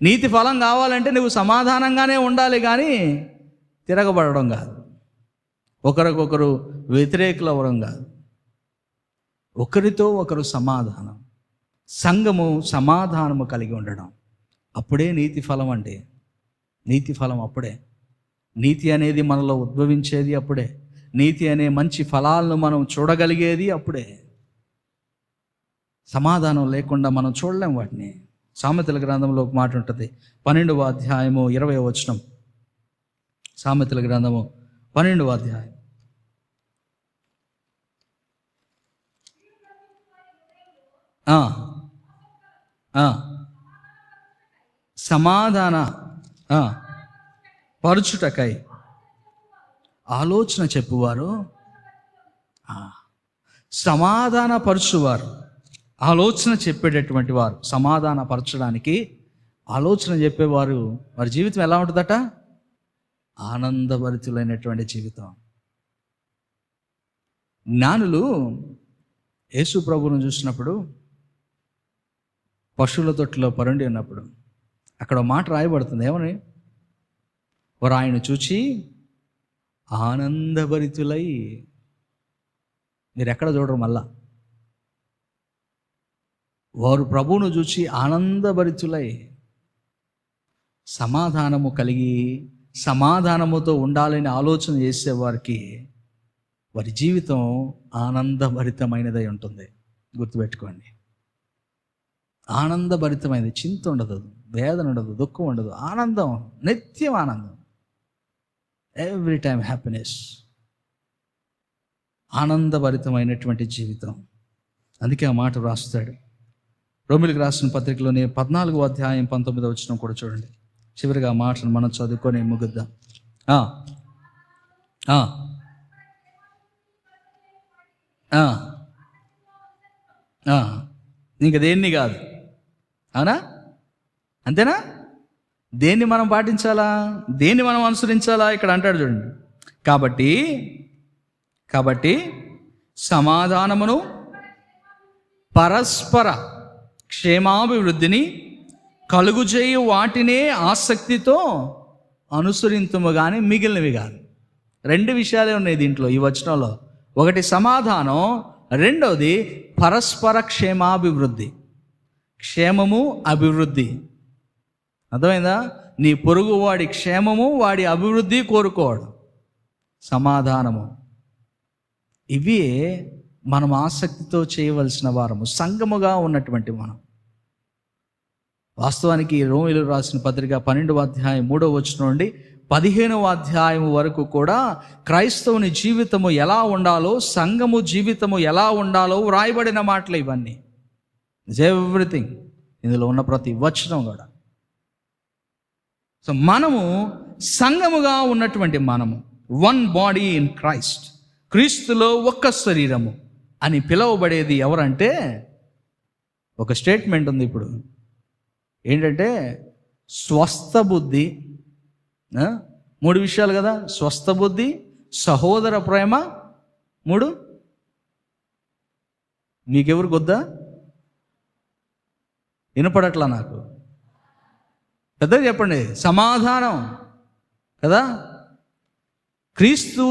నీతి ఫలం కావాలంటే నువ్వు సమాధానంగానే ఉండాలి కానీ తిరగబడడం కాదు, ఒకరికొకరు వ్యతిరేకులు అవ్వడం కాదు, ఒకరితో ఒకరు సమాధానం, సంఘము సమాధానము కలిగి ఉండడం. అప్పుడే నీతి ఫలం అండి. నీతి ఫలం అప్పుడే. నీతి అనేది మనలో ఉద్భవించేది అప్పుడే. నీతి అనే మంచి ఫలాలను మనం చూడగలిగేది అప్పుడే. సమాధానం లేకుండా మనం చూడలేం వాటిని. సామెతల గ్రంథంలో ఒక మాట ఉంటుంది, 12వ అధ్యాయము 20వ వచనం. సామెతల గ్రంథము 12వ అధ్యాయం. సమాధాన పరుచుటకై ఆలోచన చెప్పువారు, సమాధాన పరుచువారు, ఆలోచన చెప్పేటటువంటి వారు, సమాధాన పరచడానికి ఆలోచన చెప్పేవారు, వారి జీవితం ఎలా ఉంటుందట? ఆనందభరితులైనటువంటి జీవితం. జ్ఞానులు యేసు ప్రభువును చూసినప్పుడు పశువుల తొట్టిలో పరుండి ఉన్నప్పుడు అక్కడ మాట రాయబడుతుంది. ఏమని? వారు ఆయన చూచి ఆనందభరితులై. మీరు ఎక్కడ చూడరు మళ్ళా. వారు ప్రభువును చూచి ఆనందభరితులై, సమాధానము కలిగి సమాధానముతో ఉండాలని ఆలోచన చేసేవారికి వారి జీవితం ఆనందభరితమైనదై ఉంటుంది. గుర్తుపెట్టుకోండి, ఆనందభరితమైనది. చింత ఉండదు, వేదన ఉండదు, దుఃఖం ఉండదు, ఆనందం, నిత్యం ఆనందం, ఎవ్రీ టైమ్ హ్యాపీనెస్, ఆనందభరితమైనటువంటి జీవితం. అందుకే ఆ మాట రాస్తాడు రోమిలికి రాసిన పత్రికలోని 14వ అధ్యాయం 19వ వచనం కూడా చూడండి. చివరిగా మాటను మనం చదువుకొని ముగిద్దాం. ఇంక దేన్ని కాదు, అవునా? అంతేనా? దేన్ని మనం పాటించాలా, దేన్ని మనం అనుసరించాలా? ఇక్కడ అంటాడు చూడండి, కాబట్టి సమాధానమును పరస్పర క్షేమాభివృద్ధిని కలుగుచేయు వాటినే ఆసక్తితో అనుసరింతుము కానీ మిగిలినవి కాదు. 2 విషయాలే ఉన్నాయి దీంట్లో, ఈ వచనంలో. ఒకటి సమాధానం, రెండవది పరస్పర క్షేమాభివృద్ధి. క్షేమము, అభివృద్ధి. అర్థమైందా? నీ పొరుగు వాడి క్షేమము, వాడి అభివృద్ధి కోరుకోవడం, సమాధానము. ఇవే మనం ఆసక్తితో చేయవలసిన వారము, సంఘముగా ఉన్నటువంటి మనం. వాస్తవానికి రోమిలు రాసిన పత్రిక 12వ అధ్యాయం 3వ వచనం నుండి 15వ అధ్యాయం వరకు కూడా క్రైస్తవుని జీవితము ఎలా ఉండాలో, సంఘము జీవితము ఎలా ఉండాలో వ్రాయబడిన మాటలు ఇవన్నీ. ఎవ్రీథింగ్, ఇందులో ఉన్న ప్రతి వచనం కూడా. సో మనము సంఘముగా ఉన్నటువంటి మనము, వన్ బాడీ ఇన్ క్రైస్ట్, క్రీస్తులో ఒక్క శరీరము అని పిలువబడేది ఎవరంటే, ఒక స్టేట్మెంట్ ఉంది ఇప్పుడు. ఏంటంటే స్వస్థ బుద్ధి. 3 విషయాలు కదా, స్వస్థ బుద్ధి, సహోదర ప్రేమ, 3. మీకెవరు కొద్దా వినపడట్లా నాకు? పెద్దగా చెప్పండి. సమాధానం కదా. క్రీస్తు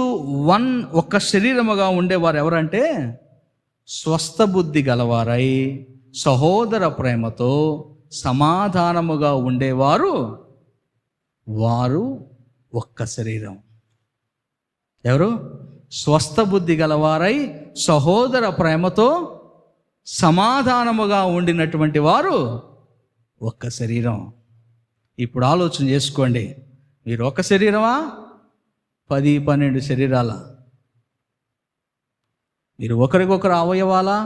ఒక్క శరీరముగా ఉండేవారు ఎవరంటే, స్వస్థ బుద్ధి గలవారై సహోదర ప్రేమతో సమాధానముగా ఉండేవారు, వారు ఒక్క శరీరం. ఎవరు? స్వస్థ బుద్ధి గలవారై సహోదర ప్రేమతో సమాధానముగా ఉండినటువంటి వారు ఒక్క శరీరం. ఇప్పుడు ఆలోచన చేసుకోండి, మీరు ఒక శరీరమా, 10-12 శరీరాల? మీరు ఒకరికొకరు అవయవాలా,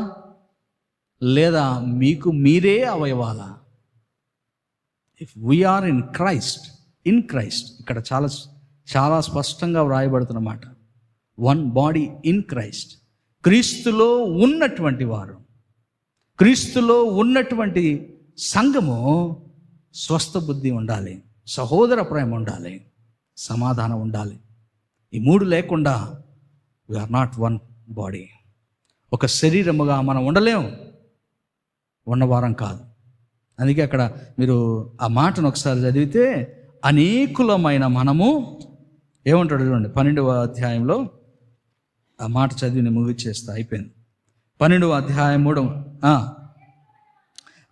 లేదా మీకు మీరే అవయవాలా? ఇఫ్ వీఆర్ ఇన్ క్రైస్ట్, ఇక్కడ చాలా చాలా స్పష్టంగా వ్రాయబడుతున్నమాట. One body in Christ. క్రీస్తులో ఉన్నటువంటి వారు, క్రీస్తులో ఉన్నటువంటి సంఘము స్వస్థ బుద్ధి ఉండాలి, సహోదర ప్రేమ ఉండాలి, సమాధానం ఉండాలి. ఈ 3 లేకుండా వీఆర్ నాట్ వన్ బాడీ. ఒక శరీరముగా మనం ఉండలేము, ఉన్నవారం కాదు. అందుకే అక్కడ మీరు ఆ మాటను ఒకసారి చదివితే, అనేకులమైన మనము, ఏమంటాడు చూడండి 12వ అధ్యాయంలో. ఆ మాట చదివి నేను ముగిచేస్తా, అయిపోయింది. 12వ అధ్యాయం 3.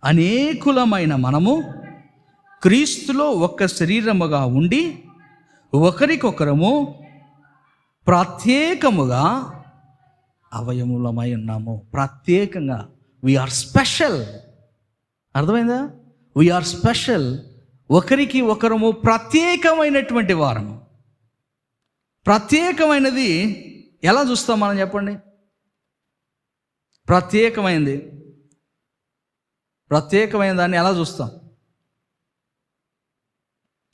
అనేకులమైన మనము క్రీస్తులో ఒక్క శరీరముగా ఉండి ఒకరికొకరము ప్రత్యేకముగా అవయములమై ఉన్నాము. ప్రత్యేకంగా, వీఆర్ స్పెషల్. అర్థమైందా? We are special. ఒకరికి ఒకరము ప్రత్యేకమైనటువంటి వారము. ప్రత్యేకమైనది ఎలా చూస్తాం మనం, చెప్పండి? ప్రత్యేకమైన దాన్ని ఎలా చూస్తాం?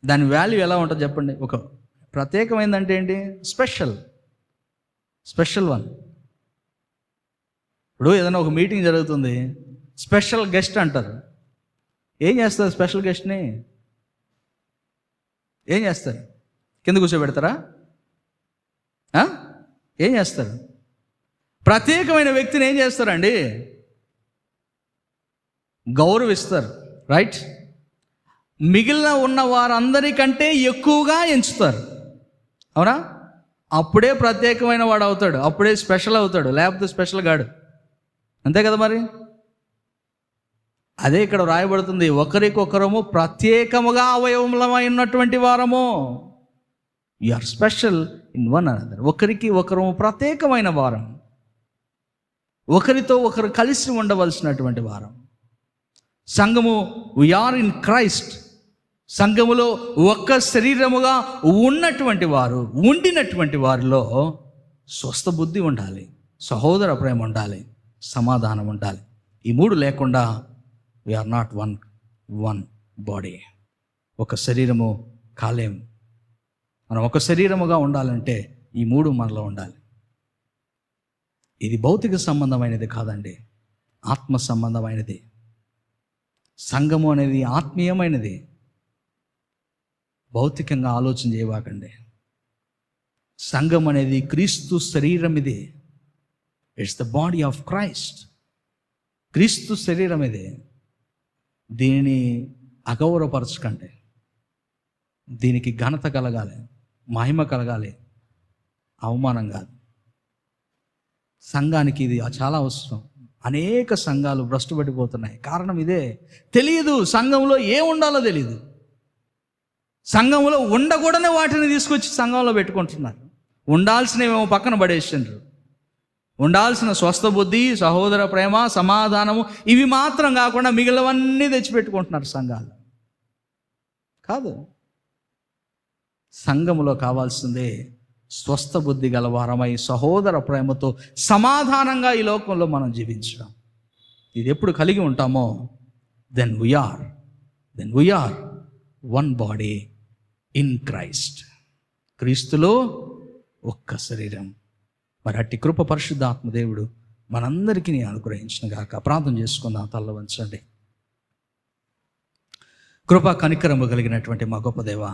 దాని వాల్యూ ఎలా ఉంటుంది చెప్పండి? ఒక ప్రత్యేకమైనదంటే ఏంటి? Special one. ఇప్పుడు ఏదైనా ఒక మీటింగ్ జరుగుతుంది, స్పెషల్ గెస్ట్ అంటారు. ఏం చేస్తారు స్పెషల్ గెస్ట్ని? ఏం చేస్తారు? కింద కూర్చోబెడతారా? ఏం చేస్తారు? ప్రత్యేకమైన వ్యక్తిని ఏం చేస్తారండి? గౌరవిస్తారు, రైట్? మిగిలిన ఉన్న వారందరికంటే ఎక్కువగా ఎంచుతారు, అవునా? అప్పుడే ప్రత్యేకమైన వాడు అవుతాడు, అప్పుడే స్పెషల్ అవుతాడు, లేకపోతే స్పెషల్ గాడు. అంతే కదా మరి? అదే ఇక్కడ రాయబడుతుంది, ఒకరికొకరము ప్రత్యేకముగా అవయవములమైనటువంటి వారము. You are special in one another. ఒకరికి ఒకరము ప్రత్యేకమైన వారం, ఒకరితో ఒకరు కలిసి ఉండవలసినటువంటి వారం. సంఘము, వీఆర్ ఇన్ క్రైస్ట్. సంఘములో ఒక్క శరీరముగా ఉన్నటువంటి వారు, ఉండినటువంటి వారిలో స్వస్థ బుద్ధి ఉండాలి, సహోదర ప్రేమ ఉండాలి, సమాధానం ఉండాలి. ఈ 3 లేకుండా వీఆర్ నాట్ వన్ బాడీ. ఒక శరీరము కాలేం. మనం ఒక శరీరముగా ఉండాలంటే ఈ మూడు మనలో ఉండాలి. ఇది భౌతిక సంబంధమైనది కాదండి, ఆత్మ సంబంధమైనది. సంఘము అనేది ఆత్మీయమైనది. భౌతికంగా ఆలోచన చేయవాకండి. సంఘం అనేది క్రీస్తు శరీరం. ఇది it's the body of Christ. క్రీస్తు శరీరం ఇది. దీనిని అగౌరవపరచకండి. దీనికి ఘనత కలగాలి, మహిమ కలగాలి, అవమానం కాదు. సంఘానికి ఇది చాలా అవసరం. అనేక సంఘాలు భ్రష్టుపడిపోతున్నాయి. కారణం ఇదే. తెలియదు సంఘంలో ఏం ఉండాలో తెలియదు. సంఘంలో ఉండకూడని వాటిని తీసుకొచ్చి సంఘంలో పెట్టుకుంటున్నారు. ఉండాల్సినవేమో పక్కన పడేసిండ్రు. ఉండాల్సిన స్వస్థ బుద్ధి, సహోదర ప్రేమ, సమాధానము, ఇవి మాత్రం కాకుండా మిగిలినవన్నీ తెచ్చిపెట్టుకుంటున్నారు సంఘాలు. కాదు, సంఘములో కావాల్సిందే స్వస్థ బుద్ధి గల వారమై సహోదర ప్రేమతో సమాధానంగా ఈ లోకంలో మనం జీవించడం. ఇది ఎప్పుడు కలిగి ఉంటామో then we are one body in Christ. క్రీస్తులో ఒక్క శరీరం. మరి అట్టి కృప పరిశుద్ధాత్మ దేవుడు మనందరికీ అనుగ్రహించిన గాక. ప్రార్థన చేసుకుందాం. తల్ల వంచండి. కృపా కనికరము కలిగినటువంటి మా గొప్ప దేవా,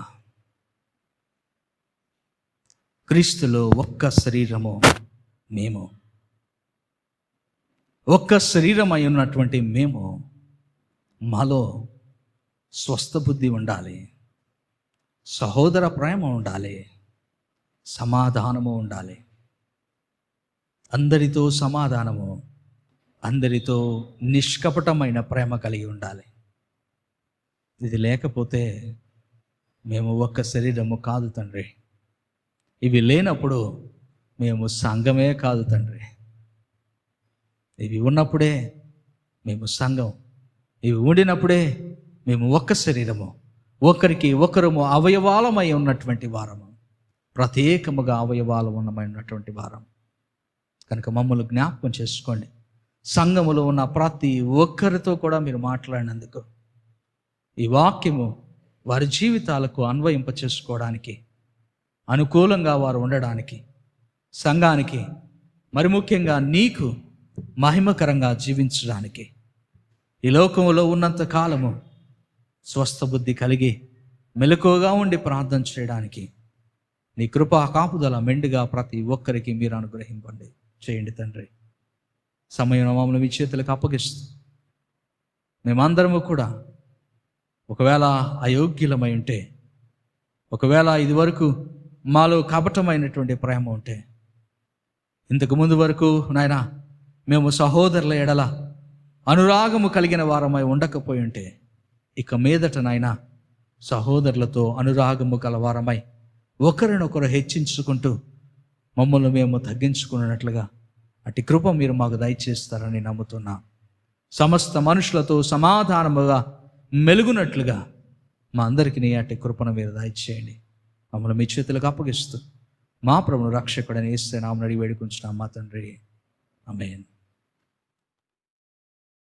క్రీస్తులో ఒక్క శరీరము మేము. ఒక్క శరీరమై ఉన్నటువంటి మేము, మాలో స్వస్థ బుద్ధి ఉండాలి, సహోదర ప్రేమ ఉండాలి, సమాధానము ఉండాలి. అందరితో సమాధానము, అందరితో నిష్కపటమైన ప్రేమ కలిగి ఉండాలి. ఇది లేకపోతే మేము ఒక్క శరీరము కాదు తండ్రి. ఇవి లేనప్పుడు మేము సంఘమే కాదు తండ్రి. ఇవి ఉన్నప్పుడే మేము సంఘం. ఇవి ఉండినప్పుడే మేము ఒక్క శరీరము, ఒకరికి ఒకరము అవయవాలమై ఉన్నటువంటి వారము, ప్రత్యేకముగా అవయవాలమైనటువంటి వారం. కనుక మమ్మల్ని జ్ఞాపకం చేసుకోండి. సంఘములో ఉన్న ప్రతి ఒక్కరితో కూడా మీరు మాట్లాడినందుకు, ఈ వాక్యము వారి జీవితాలకు అన్వయింప చేసుకోవడానికి, అనుకూలంగా వారు ఉండడానికి, సంఘానికి మరి ముఖ్యంగా నీకు మహిమకరంగా జీవించడానికి, ఈ లోకంలో ఉన్నంత కాలము స్వస్థ బుద్ధి కలిగి మెలకువగా ఉండి ప్రార్థన చేయడానికి నీ కృపా కాపుదల మెండుగా ప్రతి ఒక్కరికి మీరు అనుగ్రహింపండి. చేయండి తండ్రి. సమయం మమ్మల్ని మీ చేతులకు అప్పగిస్తూ, మేమందరము కూడా ఒకవేళ అయోగ్యులమై ఉంటే, ఒకవేళ ఇదివరకు మాలో కపటమైనటువంటి ప్రేమ ఉంటే, ఇంతకు ముందు వరకు నాయన మేము సహోదరుల ఎడల అనురాగము కలిగిన వారమై ఉండకపోయి ఉంటే, ఇక మీదట నాయన సహోదరులతో అనురాగము కలవారమై ఒకరినొకరు హెచ్చించుకుంటూ మమ్మల్ని మేము తగ్గించుకున్నట్లుగా అట్టి కృప మీరు మాకు దయచేస్తారని నమ్ముతున్నా. సమస్త మనుషులతో సమాధానముగా మెలుగునట్లుగా మా అందరికీ అట్టి కృపను మీరు దయచేయండి. మమ్మల్ని మీ చేతులకు అప్పగిస్తూ మా ప్రభువును రక్షకుడని యేసు నామమున అడిగి వేడుకుంటున్నాం మా తండ్రి. ఆమేన్.